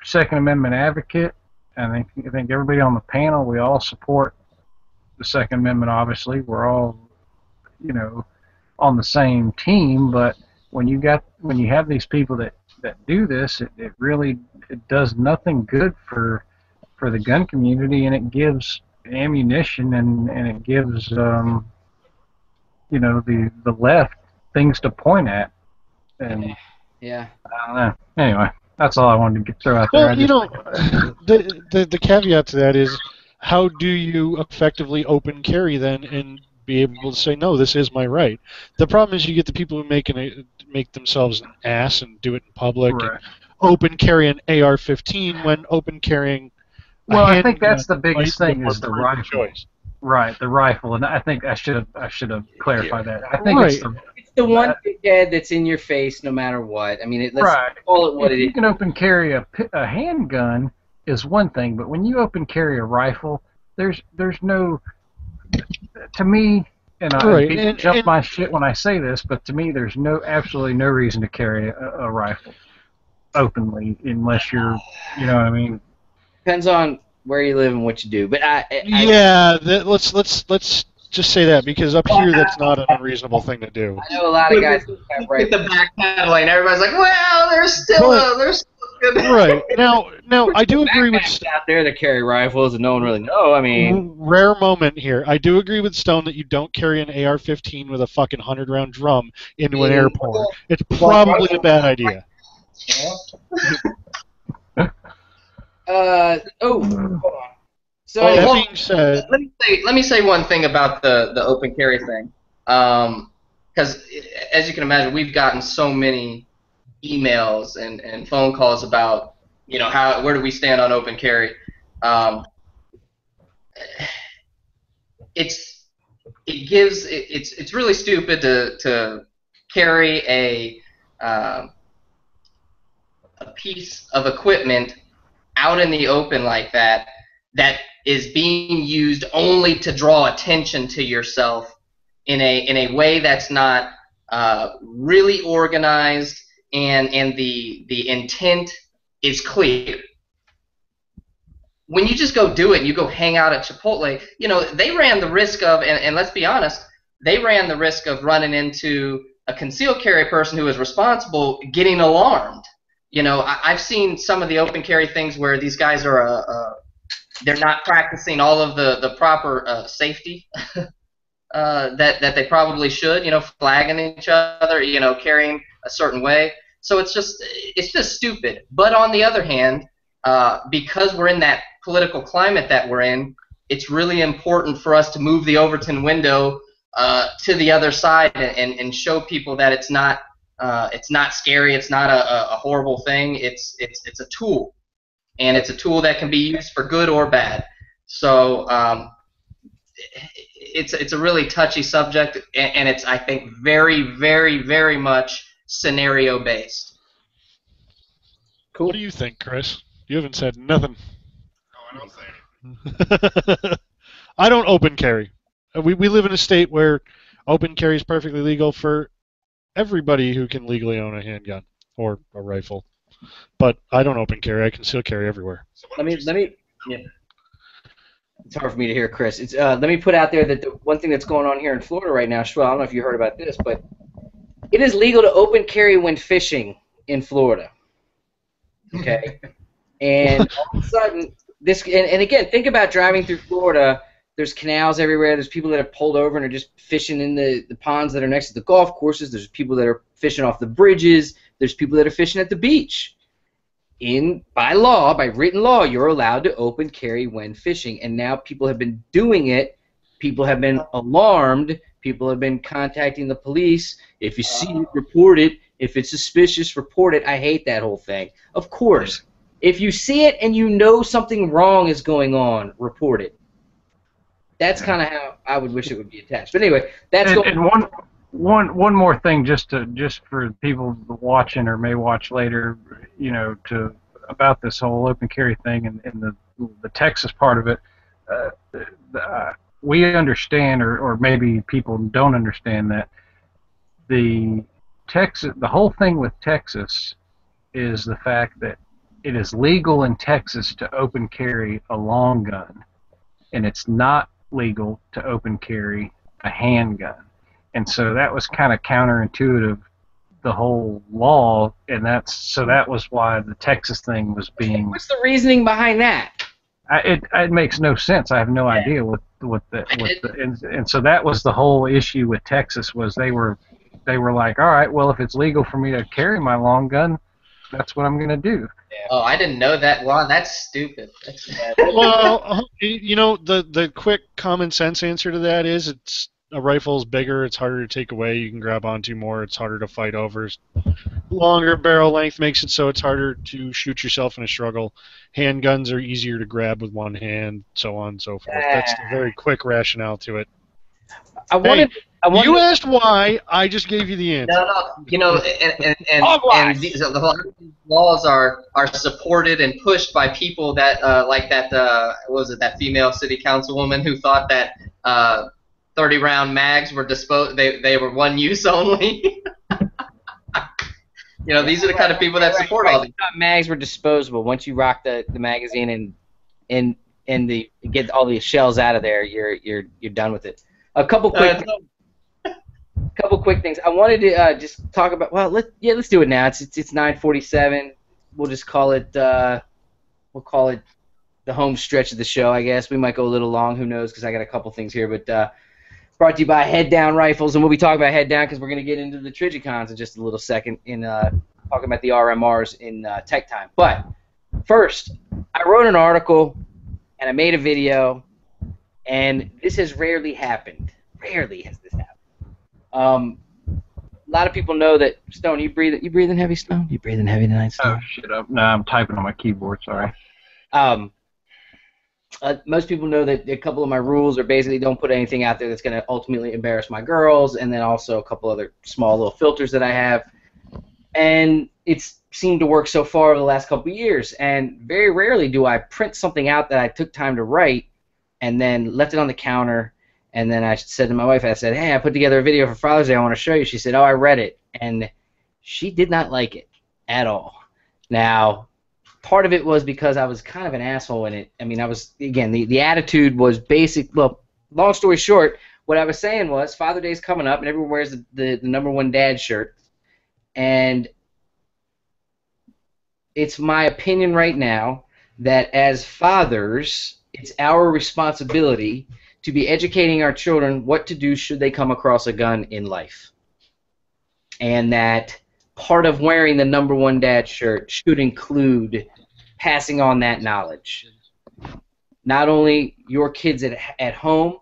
Second Amendment advocate. I think everybody on the panel, we all support the Second Amendment. Obviously, we're all on the same team, but when you have these people that do this, it really does nothing good for the gun community, and it gives ammunition and it gives the left things to point at. And yeah, I don't know. Anyway, that's all I wanted to throw out there. Well, the caveat to that is, how do you effectively open carry then and be able to say, no, this is my right. The problem is you get the people who make themselves an ass and do it in public and open carry an AR-15 when open carrying a Well, I handgun think that's the biggest might be a thing more is the prudent rifle. choice. Right, the rifle, and I think I should have clarified that. I think it's the one head that's in your face no matter what. I mean, let's call it what if it you is. can open carry a handgun is one thing, but when you open carry a rifle, there's no, to me, and people jump my shit when I say this, but to me, there's absolutely no reason to carry a rifle openly unless you're, you know what I mean. Depends on where you live and what you do, but let's just say that, because up here that's not an unreasonable thing to do. I know a lot of guys who have Get the backpedaling. Everybody's like, well, there's still good. Right now I do agree with out there that carry rifles and no one really know. I mean, rare moment here. I do agree with Stone that you don't carry an AR-15 with a fucking 100-round drum into an airport. It's probably a bad idea. Hold on. So that being said, let me say one thing about the open carry thing, because as you can imagine, we've gotten so many emails and phone calls about, you know, where do we stand on open carry. It's really stupid to carry a piece of equipment out in the open like that is being used only to draw attention to yourself in a way that's not really organized, and the intent is clear. When you just go do it and you go hang out at Chipotle, you know, they ran the risk of, and let's be honest, they ran the risk of running into a concealed carry person who is responsible getting alarmed. You know, I've seen some of the open carry things where these guys are they're not practicing all of the proper safety that they probably should. You know, flagging each other, you know, carrying a certain way. So it's just stupid. But on the other hand, because we're in that political climate that we're in, it's really important for us to move the Overton window to the other side and show people that it's not scary. It's not a horrible thing. It's a tool, and it's a tool that can be used for good or bad. So it's a really touchy subject, and it's, I think, very, very, very much scenario based. Cool. What do you think, Chris? You haven't said nothing. No, I don't say anything. I don't open carry. We live in a state where open carry is perfectly legal for everybody who can legally own a handgun or a rifle. But I don't open carry. I conceal carry everywhere. So let me. Yeah. It's hard for me to hear, Chris. It's let me put out there that the one thing that's going on here in Florida right now, Shwell, I don't know if you heard about this, but it is legal to open carry when fishing in Florida. Okay, and all of a sudden, and again, think about driving through Florida. There's canals everywhere. There's people that have pulled over and are just fishing in the ponds that are next to the golf courses. There's people that are fishing off the bridges. There's people that are fishing at the beach. By law, by written law, you're allowed to open carry when fishing, and now people have been doing it. People have been alarmed. People have been contacting the police. If you see it, report it. If it's suspicious, report it. I hate that whole thing. Of course, if you see it and you know something wrong is going on, report it. That's kind of how I would wish it would be attached. But anyway, that's and one more thing, just for people watching or may watch later, you know, about this whole open carry thing and the Texas part of it. We understand, or maybe people don't understand, that the whole thing with Texas is the fact that it is legal in Texas to open carry a long gun, and it's not legal to open carry a handgun. And so that was kind of counterintuitive, the whole law, and that was why the Texas thing was being. What's the reasoning behind that? It makes no sense. I have no idea and so that was the whole issue with Texas, was they were like, all right, well, if it's legal for me to carry my long gun, that's what I'm going to do. Oh, I didn't know that. Wow, that's stupid. Well, you know, the quick common sense answer to that is a rifle's bigger, it's harder to take away. You can grab onto more. It's harder to fight over. Longer barrel length makes it so it's harder to shoot yourself in a struggle. Handguns are easier to grab with one hand, so on and so forth. That's the very quick rationale to it. You asked why. I just gave you the answer. No. You know, and these, a lot of these laws are supported and pushed by people that like that. What was it, that female city councilwoman who thought that 30-round mags were they were one use only. You know, these are the kind of people that support all these. Mags were disposable. Once you rock the magazine and get all the shells out of there, you're done with it. A couple quick things. I wanted to just talk about. Well, let's do it now. It's 9:47. We'll just call it. We'll call it the home stretch of the show. I guess we might go a little long. Who knows? Because I got a couple things here. But brought to you by Head Down Rifles, and we'll be talking about Head Down because we're going to get into the Trigicons in just a little second in talking about the RMRs in Tech Time. But first, I wrote an article and I made a video, and this has rarely happened. Rarely has this happened. A lot of people know that Stone. You breathing heavy, Stone? You breathing heavy tonight, Stone? Oh shit! No, I'm typing on my keyboard. Sorry. Most people know that a couple of my rules are basically don't put anything out there that's going to ultimately embarrass my girls, and then also a couple other small little filters that I have. And it's seemed to work so far over the last couple of years. And very rarely do I print something out that I took time to write and then left it on the counter. And then I said to my wife, I said, hey, I put together a video for Father's Day I want to show you. She said, oh, I read it. And she did not like it at all. Now, part of it was because I was kind of an asshole in it. I mean, I was, again, the attitude was basic. Well, long story short, what I was saying was Father's Day is coming up and everyone wears the #1 dad shirt. And it's my opinion right now that as fathers, it's our responsibility to be educating our children what to do should they come across a gun in life. And that part of wearing the #1 dad shirt should include passing on that knowledge. Not only your kids at home,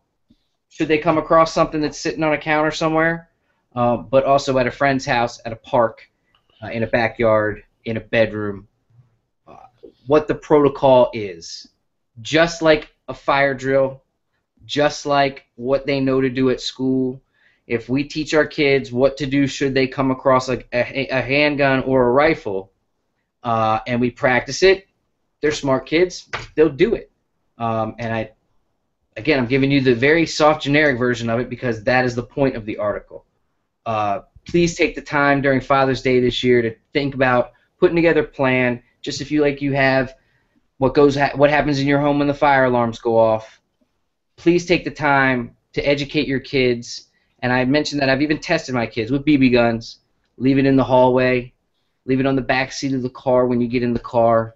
should they come across something that's sitting on a counter somewhere, but also at a friend's house, at a park, in a backyard, in a bedroom, what the protocol is. Just like a fire drill, just like what they know to do at school, if we teach our kids what to do should they come across a handgun or a rifle, and we practice it, they're smart kids, they'll do it. And I'm giving you the very soft generic version of it because that is the point of the article. Please take the time during Father's Day this year to think about putting together a plan. Just if you have what happens in your home when the fire alarms go off. Please take the time to educate your kids. And I mentioned that I've even tested my kids with BB guns. Leave it in the hallway. Leave it on the back seat of the car when you get in the car.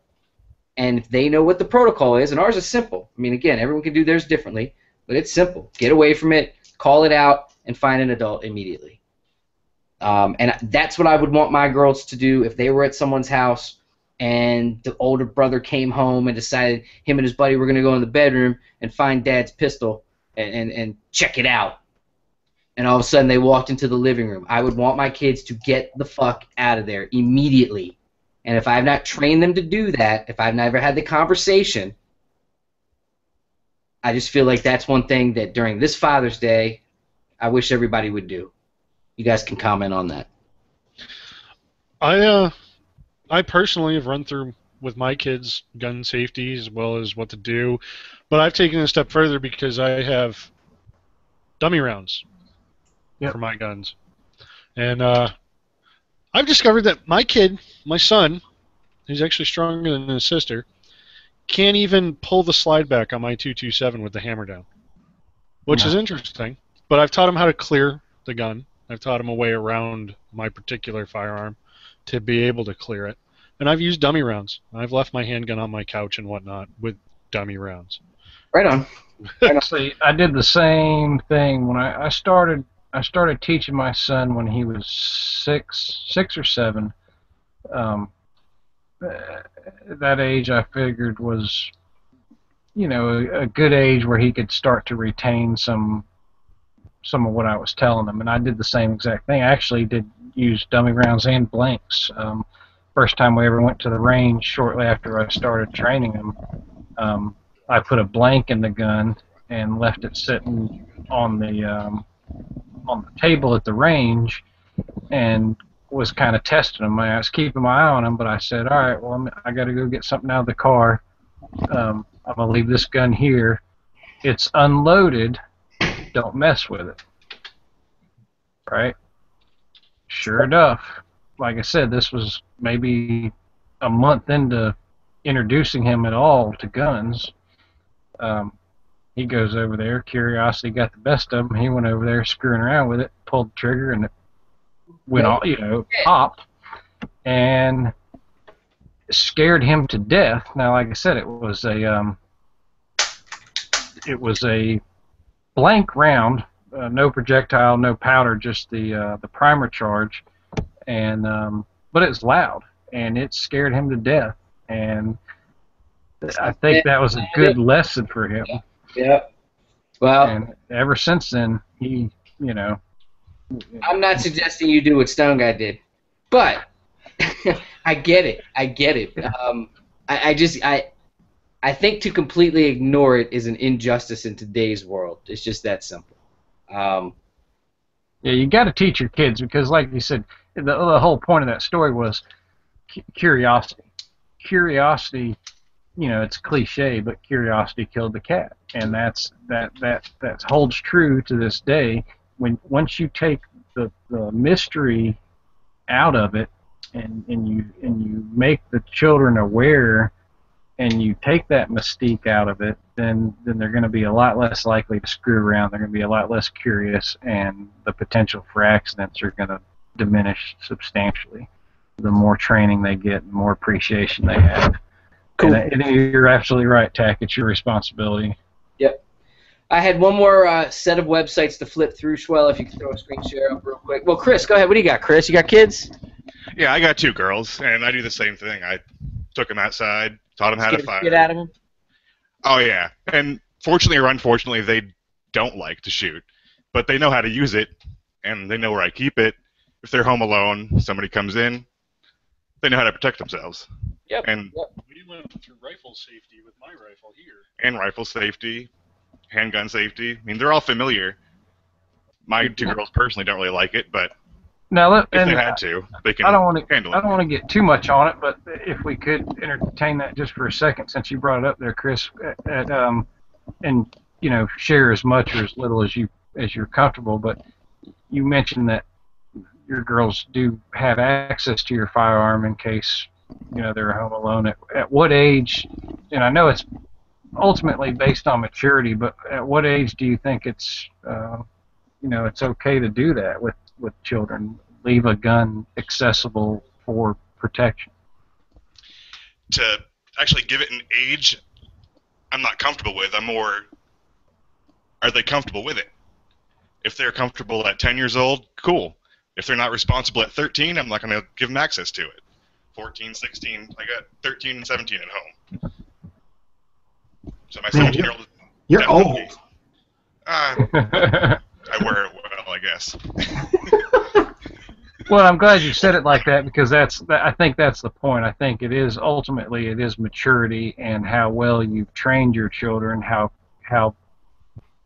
And if they know what the protocol is, and ours is simple. I mean, again, everyone can do theirs differently, but it's simple. Get away from it, call it out, and find an adult immediately. And that's what I would want my girls to do if they were at someone's house and the older brother came home and decided him and his buddy were going to go in the bedroom and find Dad's pistol and check it out. And all of a sudden they walked into the living room. I would want my kids to get the fuck out of there immediately. And if I have not trained them to do that, if I've never had the conversation, I just feel like that's one thing that during this Father's Day, I wish everybody would do. You guys can comment on that. I personally have run through with my kids gun safety as well as what to do, but I've taken it a step further because I have dummy rounds for my guns. And I've discovered that my kid, my son, who's actually stronger than his sister, can't even pull the slide back on my 227 with the hammer down, which is interesting. But I've taught him how to clear the gun. I've taught him a way around my particular firearm to be able to clear it. And I've used dummy rounds. I've left my handgun on my couch and whatnot with dummy rounds. Right on. See, I did the same thing when I started teaching my son when he was six or seven. That age I figured was, a good age where he could start to retain some some of what I was telling them, and I did the same exact thing. I actually did use dummy rounds and blanks. First time we ever went to the range, shortly after I started training them, I put a blank in the gun and left it sitting on the table at the range, and was kind of testing them. I was keeping my eye on them, but I said, all right, well, I got to go get something out of the car. I'm going to leave this gun here. It's unloaded. Don't mess with it. Right? Sure enough, like I said, this was maybe a month into introducing him at all to guns. He goes over there. Curiosity got the best of him. He went over there screwing around with it, pulled the trigger, and it went all, popped, and scared him to death. Now, like I said, it was a blank round, no projectile, no powder, just the primer charge, and but it's loud, and it scared him to death, and I think that was a good lesson for him. Yeah. Well, and ever since then, he, I'm not suggesting you do what Stone Guy did, but I get it. I think to completely ignore it is an injustice in today's world. It's just that simple. Yeah, you got to teach your kids, because, like you said, the whole point of that story was curiosity. Curiosity, it's cliche, but curiosity killed the cat, and that holds true to this day. Once you take the mystery out of it, and you make the children aware, and you take that mystique out of it, then they're going to be a lot less likely to screw around. They're going to be a lot less curious, and the potential for accidents are going to diminish substantially. The more training they get, the more appreciation they have. Cool. And you're absolutely right, Tac. It's your responsibility. Yep. I had one more set of websites to flip through, Shwell, if you could throw a screen share up real quick. Well, Chris, go ahead. What do you got, Chris? You got kids? Yeah, I got 2 girls, and I do the same thing. I took them outside, taught them how to fire. Get out of them? Oh, yeah. And fortunately or unfortunately, they don't like to shoot. But they know how to use it, and they know where I keep it. If they're home alone, somebody comes in, they know how to protect themselves. Yep. And We went through rifle safety with my rifle here. And rifle safety, handgun safety. I mean, they're all familiar. My 2 girls personally don't really like it, but now, if they had to, they can handle it. I don't want to get too much on it, but if we could entertain that just for a second, since you brought it up there, Chris, and share as much or as little as you're comfortable. But you mentioned that your girls do have access to your firearm in case they're home alone. At what age? And I know it's ultimately based on maturity, but at what age do you think it's it's okay to do that with children? Leave a gun accessible for protection. To actually give it an age I'm not comfortable with. I'm more, are they comfortable with it? If they're comfortable at 10 years old, cool. If they're not responsible at 13, I'm not going to give them access to it. 14, 16, I got 13 and 17 at home. So my 17-year-old... You're old. I wear it well, I guess. Well, I'm glad you said it like that, because I think that's the point. I think it is maturity and how well you've trained your children, how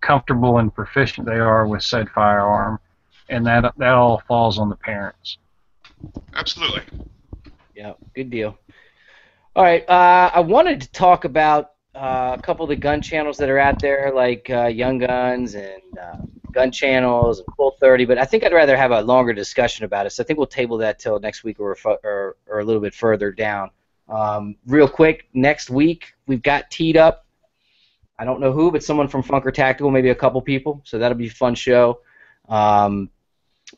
comfortable and proficient they are with said firearm, and that all falls on the parents. Absolutely. Yeah, good deal. All right, I wanted to talk about a couple of the gun channels that are out there, like Young Guns and Gun Channels and Full 30, but I think I'd rather have a longer discussion about it, so I think we'll table that till next week or a little bit further down. Real quick, next week we've got teed up, I don't know who, but someone from Funker Tactical, maybe a couple people, so that'll be a fun show. But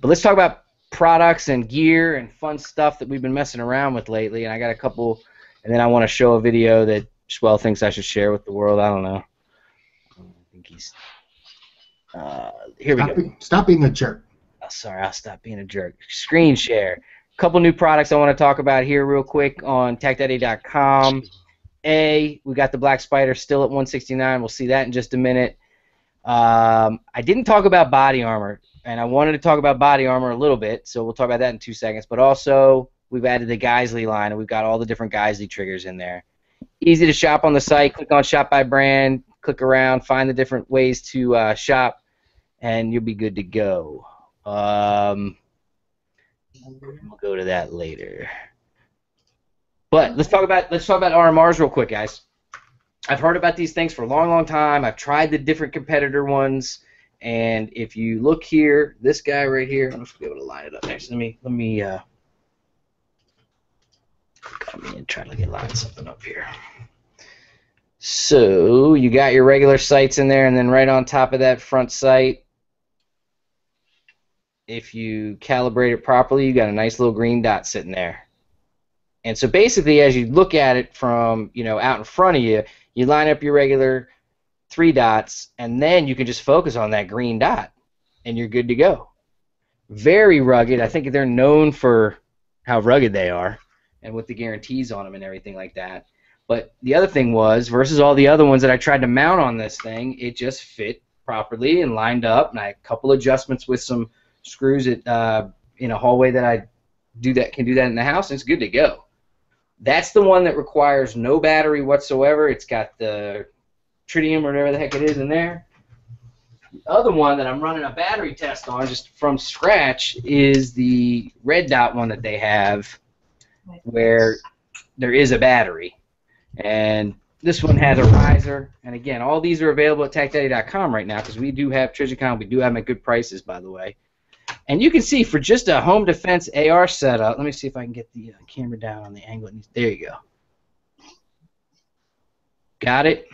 let's talk about products and gear and fun stuff that we've been messing around with lately, and I got a couple, and then I want to show a video that Shwell thinks I should share with the world. I don't know. I think he's... here we go. Stop being a jerk. Oh, sorry, I'll stop being a jerk. Screen share. A couple new products I want to talk about here real quick on TacDaddy.com. We got the Black Spider still at $169. We'll see that in just a minute. I didn't talk about body armor, and I wanted to talk about body armor a little bit, so we'll talk about that in 2 seconds. But also, we've added the Geisley line, and we've got all the different Geisley triggers in there. Easy to shop on the site. Click on Shop by Brand, click around, find the different ways to shop, and you'll be good to go. We'll go to that later. But let's talk about RMRs real quick, guys. I've heard about these things for a long, long time. I've tried the different competitor ones, and if you look here, this guy right here, I'm just be able to line it up next. Let me come in, try to line something up here. So you got your regular sights in there, and then right on top of that front sight, if you calibrate it properly, you got a nice little green dot sitting there. And so basically, as you look at it from, you know, out in front of you, you line up your regular 3 dots, and then you can just focus on that green dot, and you're good to go. Very rugged. I think they're known for how rugged they are, and with the guarantees on them and everything like that. But the other thing was, versus all the other ones that I tried to mount on this thing, it just fit properly and lined up, and I had a couple adjustments with some screws in a hallway that I can do that in the house, and it's good to go. That's the one that requires no battery whatsoever. It's got the tritium or whatever the heck it is in there. The other one that I'm running a battery test on just from scratch is the red dot one that they have, where there is a battery. And this one has a riser. And again, all these are available at TacDaddy.com right now, because we do have Trijicon. We do have them at good prices, by the way. And you can see for just a home defense AR setup, let me see if I can get the camera down on the angle. There you go. Got it?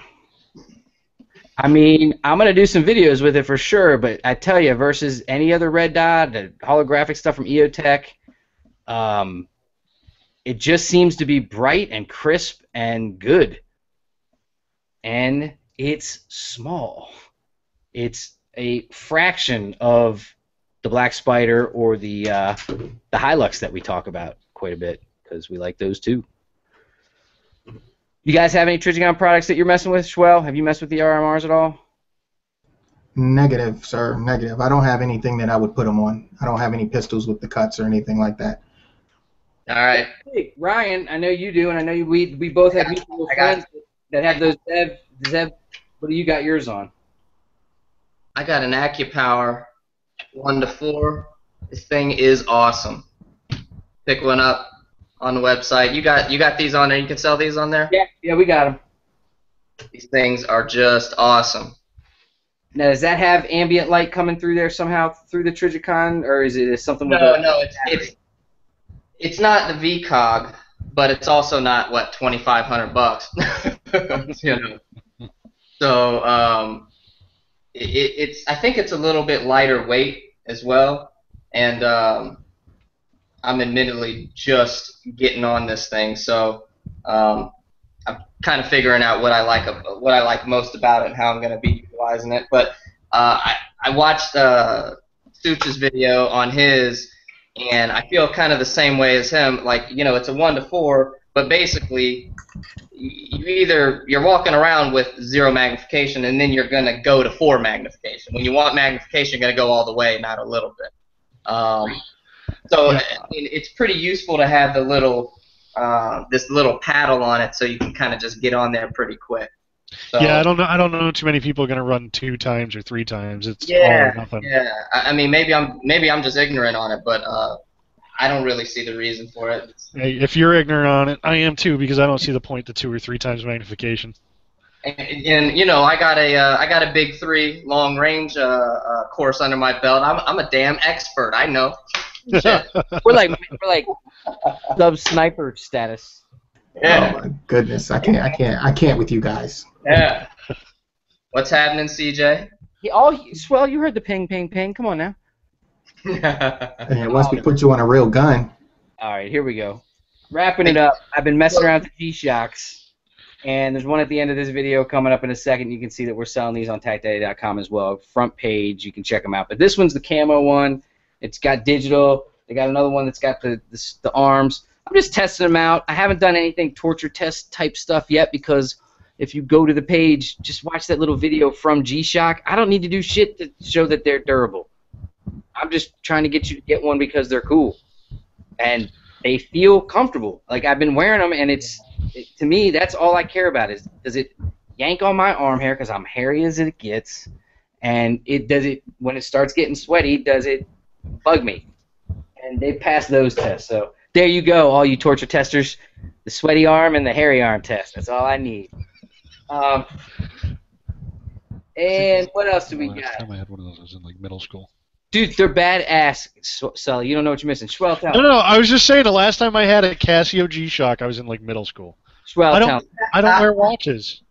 I mean, I'm going to do some videos with it for sure, but I tell you, versus any other red dot, the holographic stuff from EOTech, it just seems to be bright and crisp and good. And it's small. It's a fraction of the Black Spider or the Hilux that we talk about quite a bit, because we like those too. You guys have any Trijicon products that you're messing with, Shwell? Have you messed with the RMRs at all? Negative, sir. Negative. I don't have anything that I would put them on. I don't have any pistols with the cuts or anything like that. All right. Hey, Ryan, I know you do, and I know we both have mutual friends that have those Zev. What do you got yours on? I got an AccuPower 1 to 4. This thing is awesome. Pick one up on the website. You got these on there. You can sell these on there? Yeah, we got them. These things are just awesome. Now, does that have ambient light coming through there somehow through the Trijicon, or is it something with No, it's not the VCOG, but it's also not what, $2,500. You know. So I think it's a little bit lighter weight as well, and I'm admittedly just getting on this thing, so I'm kind of figuring out what I like most about it and how I'm going to be utilizing it. But I watched Such's video on his, and I feel kind of the same way as him. Like, you know, it's a 1 to 4, but basically you're walking around with 0 magnification, and then you're going to go to 4 magnification. When you want magnification, you're going to go all the way, not a little bit. So I mean, it's pretty useful to have the little this little paddle on it, so you can kind of just get on there pretty quick. So, yeah, I don't know too many people are going to run 2 times or 3 times. It's all or nothing. Yeah. I mean, maybe I'm just ignorant on it, but I don't really see the reason for it. Hey, if you're ignorant on it, I am too, because I don't see the point to 2 or 3 times magnification. And you know, I got a big 3 long range course under my belt. I'm a damn expert. I know. we're like sub sniper status. Yeah. Oh my goodness, I can't with you guys. Yeah. What's happening, CJ? Swell, you heard the ping, ping, ping. Come on now. And once we put you on a real gun. All right, here we go. Wrapping it up. I've been messing around with the G-Shocks, and there's one at the end of this video coming up in a second. You can see that we're selling these on TacDaddy.com as well. Front page, you can check them out. But this one's the camo one. It's got digital. They got another one that's got the arms. I'm just testing them out. I haven't done anything torture test type stuff yet because if you go to the page, just watch that little video from G-Shock. I don't need to do shit to show that they're durable. I'm just trying to get you to get one because they're cool. And they feel comfortable. Like, I've been wearing them, and to me, that's all I care about is, does it yank on my arm hair because I'm hairy as it gets, and when it starts getting sweaty, does it bug me? And they passed those tests. So there you go, all you torture testers. The sweaty arm and the hairy arm test. That's all I need. And what else do we got? Last time I had one of those, I was in like middle school. Dude, they're badass, Sully. You don't know what you're missing. Shwell, tell me. No, I was just saying the last time I had a Casio G-Shock, I was in like middle school. Shwell, tell me. I don't wear watches.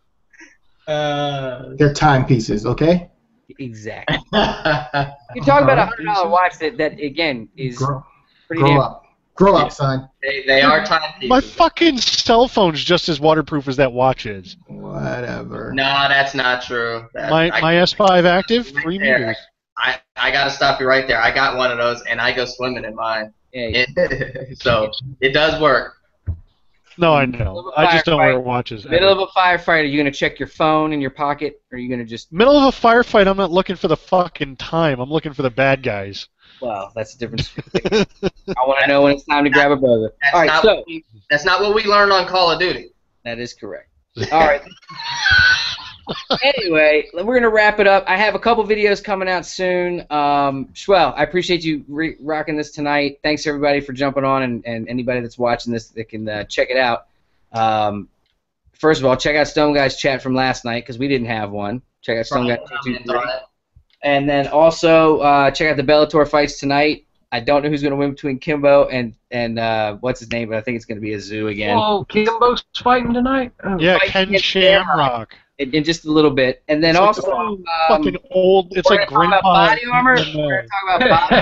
They're timepieces, okay? Exactly. You're talking about a $100 watch that again is pretty grow damn. up. Grow up, son. They are timepieces. My fucking cell phone's just as waterproof as that watch is. Whatever. No, that's not true. My S5 Active, 3 meters. I gotta stop you right there. I got one of those, and I go swimming in mine. Yeah. So it does work. No, I know. I just don't wear watches. Middle of a firefight, are you gonna check your phone in your pocket, or are you gonna just? Middle of a firefight, I'm not looking for the fucking time. I'm looking for the bad guys. Well, that's a difference. I want to know when it's time to grab a burger. All right, so that's not what we learned on Call of Duty. That is correct. All right. Anyway, we're going to wrap it up. I have a couple videos coming out soon. Shwell, I appreciate you rocking this tonight. Thanks, everybody, for jumping on, and anybody that's watching this that can check it out. First of all, check out Stone Guy's chat from last night, because we didn't have one. Check out Stone Guy 223. And then also check out the Bellator fights tonight. I don't know who's going to win between Kimbo and what's his name, but I think it's going to be Azu again. Oh, Kimbo's fighting tonight? Oh. Yeah, Ken Shamrock. In just a little bit. And then it's also... Like fucking old... It's like grandpa... Body armor? We're going to talk about body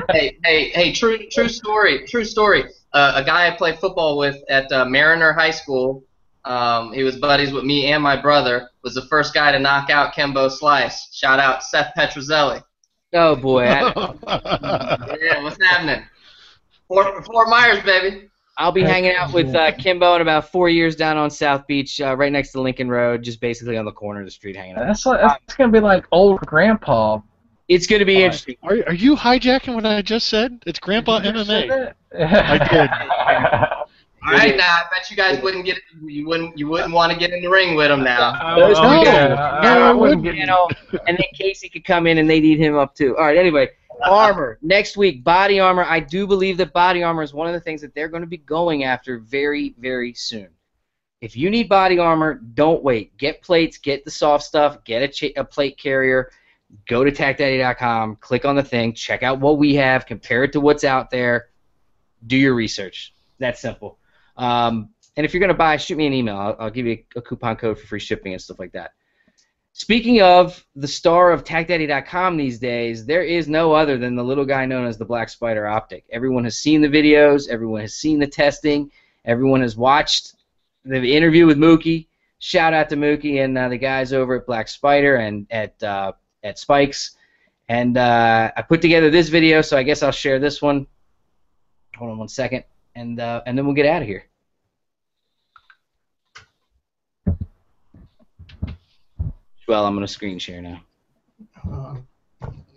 armor. Hey, true story. A guy I played football with at Mariner High School, he was buddies with me and my brother, was the first guy to knock out Kimbo Slice. Shout out Seth Petrozelli. Oh, boy. Yeah, what's happening? Fort Myers, baby. I'll be hanging out with Kimbo in about 4 years down on South Beach, right next to Lincoln Road, just basically on the corner of the street hanging out. That's going to be like old grandpa. It's going to be interesting. Are you hijacking what I just said? It's Grandpa MMA. I did. All right, now I bet you guys wouldn't want to get in the ring with him now. Those two guys, I wouldn't get, and then Casey could come in and they'd eat him up too. All right, anyway, armor next week. Body armor. I do believe that body armor is one of the things that they're going to be going after very, very soon. If you need body armor, don't wait. Get plates. Get the soft stuff. Get a plate carrier. Go to TacDaddy.com. Click on the thing. Check out what we have. Compare it to what's out there. Do your research. That's simple. And if you're going to buy, shoot me an email. I'll give you a coupon code for free shipping and stuff like that. Speaking of the star of TacDaddy.com these days, there is no other than the little guy known as the Black Spider Optic. Everyone has seen the videos. Everyone has seen the testing. Everyone has watched the interview with Mookie. Shout out to Mookie and the guys over at Black Spider and at Spikes. And I put together this video, so I guess I'll share this one. Hold on one second. And then we'll get out of here. Well, I'm going to screen share now.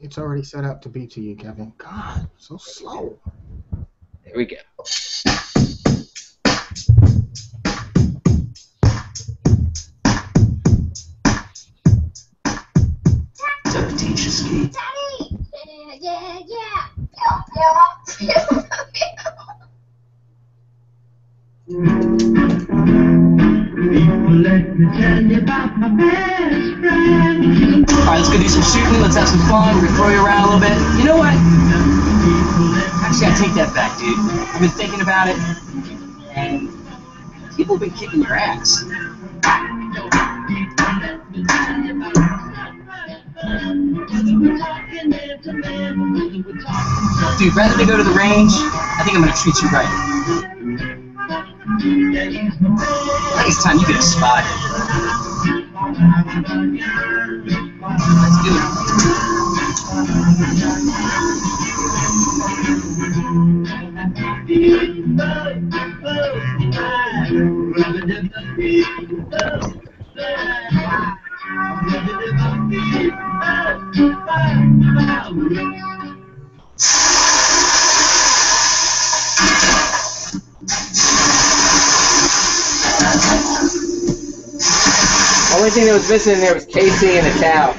It's already set up to be to you, Kevin. God, so slow. There we go. Daddy! Yeah. Alright, let's go do some shooting. Let's have some fun. We're going to throw you around a little bit. You know what? Actually, I take that back, dude. I've been thinking about it, and people have been kicking your ass. Dude, rather than go to the range, I think I'm going to treat you right. I think it's time you get a spot. Let's do it. Only thing that was missing in there was casing and a towel.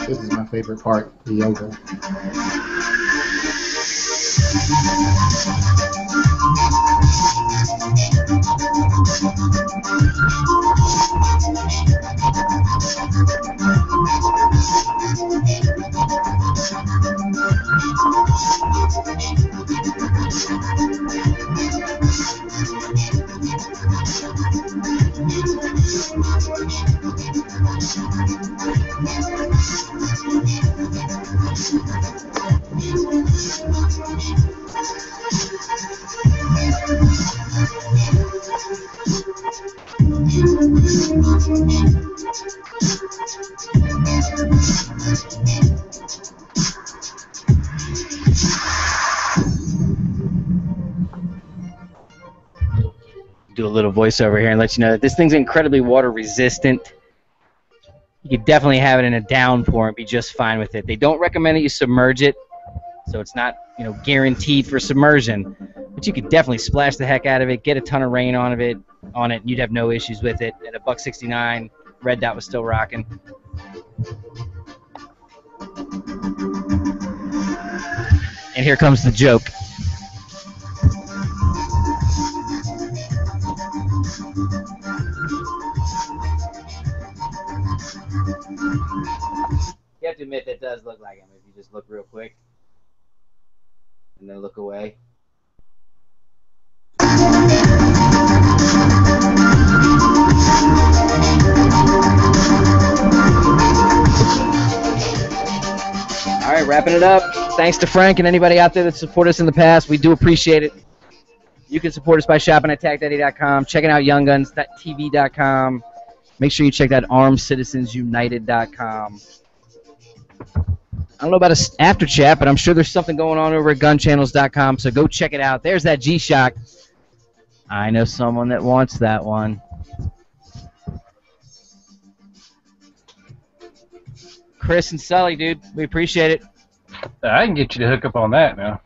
This is my favorite part, the yoga. Do a little voiceover here and let you know that this thing's incredibly water resistant. You could definitely have it in a downpour and be just fine with it. They don't recommend that you submerge it, so it's not, you know, guaranteed for submersion. But you could definitely splash the heck out of it, get a ton of rain on it, and you'd have no issues with it. At $1.69, Red Dot was still rocking. And here comes the joke. You have to admit that does look like him if you just look real quick and then look away. All right, wrapping it up. Thanks to Frank and anybody out there that supported us in the past. We do appreciate it. You can support us by shopping at TacDaddy.com, checking out YoungGuns.tv.com. Make sure you check out ArmedCitizensUnited.com. I don't know about an after chat, but I'm sure there's something going on over at GunChannels.com, so go check it out. There's that G-Shock. I know someone that wants that one. Chris and Sully, dude, we appreciate it. I can get you to hook up on that now.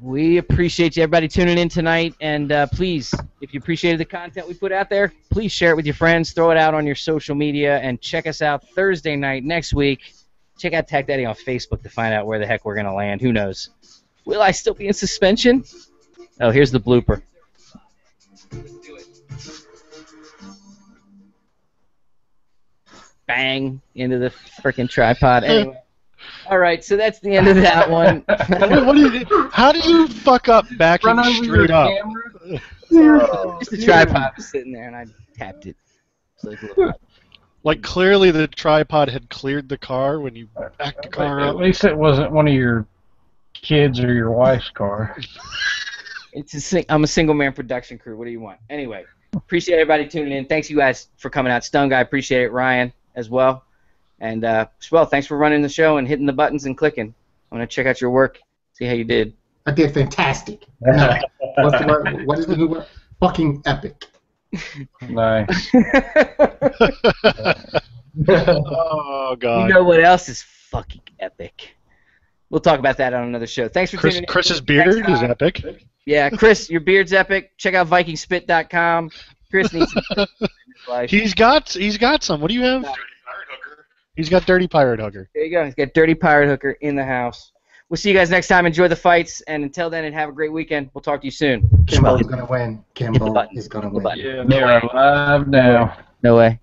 We appreciate you, everybody, tuning in tonight. And please, if you appreciated the content we put out there, please share it with your friends. Throw it out on your social media. And check us out Thursday night next week. Check out TacDaddy on Facebook to find out where the heck we're going to land. Who knows? Will I still be in suspension? Oh, here's the blooper. Bang into the freaking tripod. Anyway. All right, so that's the end of that one. How do you fuck up backing straight up? Just the tripod was sitting there, and I tapped it. Like clearly the tripod had cleared the car when you backed the car up. At least it wasn't one of your kids or your wife's car. I'm a single-man production crew. What do you want? Anyway, appreciate everybody tuning in. Thanks, you guys, for coming out. Stone Guy, appreciate it. Ryan, as well. And, Swell, thanks for running the show and hitting the buttons and clicking. I'm going to check out your work, see how you did. I did fantastic. No. What's the word? What is the new word? Fucking epic. Nice. Oh, God. You know what else is fucking epic? We'll talk about that on another show. Thanks for tuning in. Chris's beard is epic. Yeah, Chris, your beard's epic. Check out VikingSpit.com. Chris needs some in his life. He's got some. What do you have? He's got Dirty Pirate Hooker. There you go. He's got Dirty Pirate Hooker in the house. We'll see you guys next time. Enjoy the fights, and until then, and have a great weekend. We'll talk to you soon. Kimbo is going to win. Kimbo is going to win. Yeah, they're alive now. No way.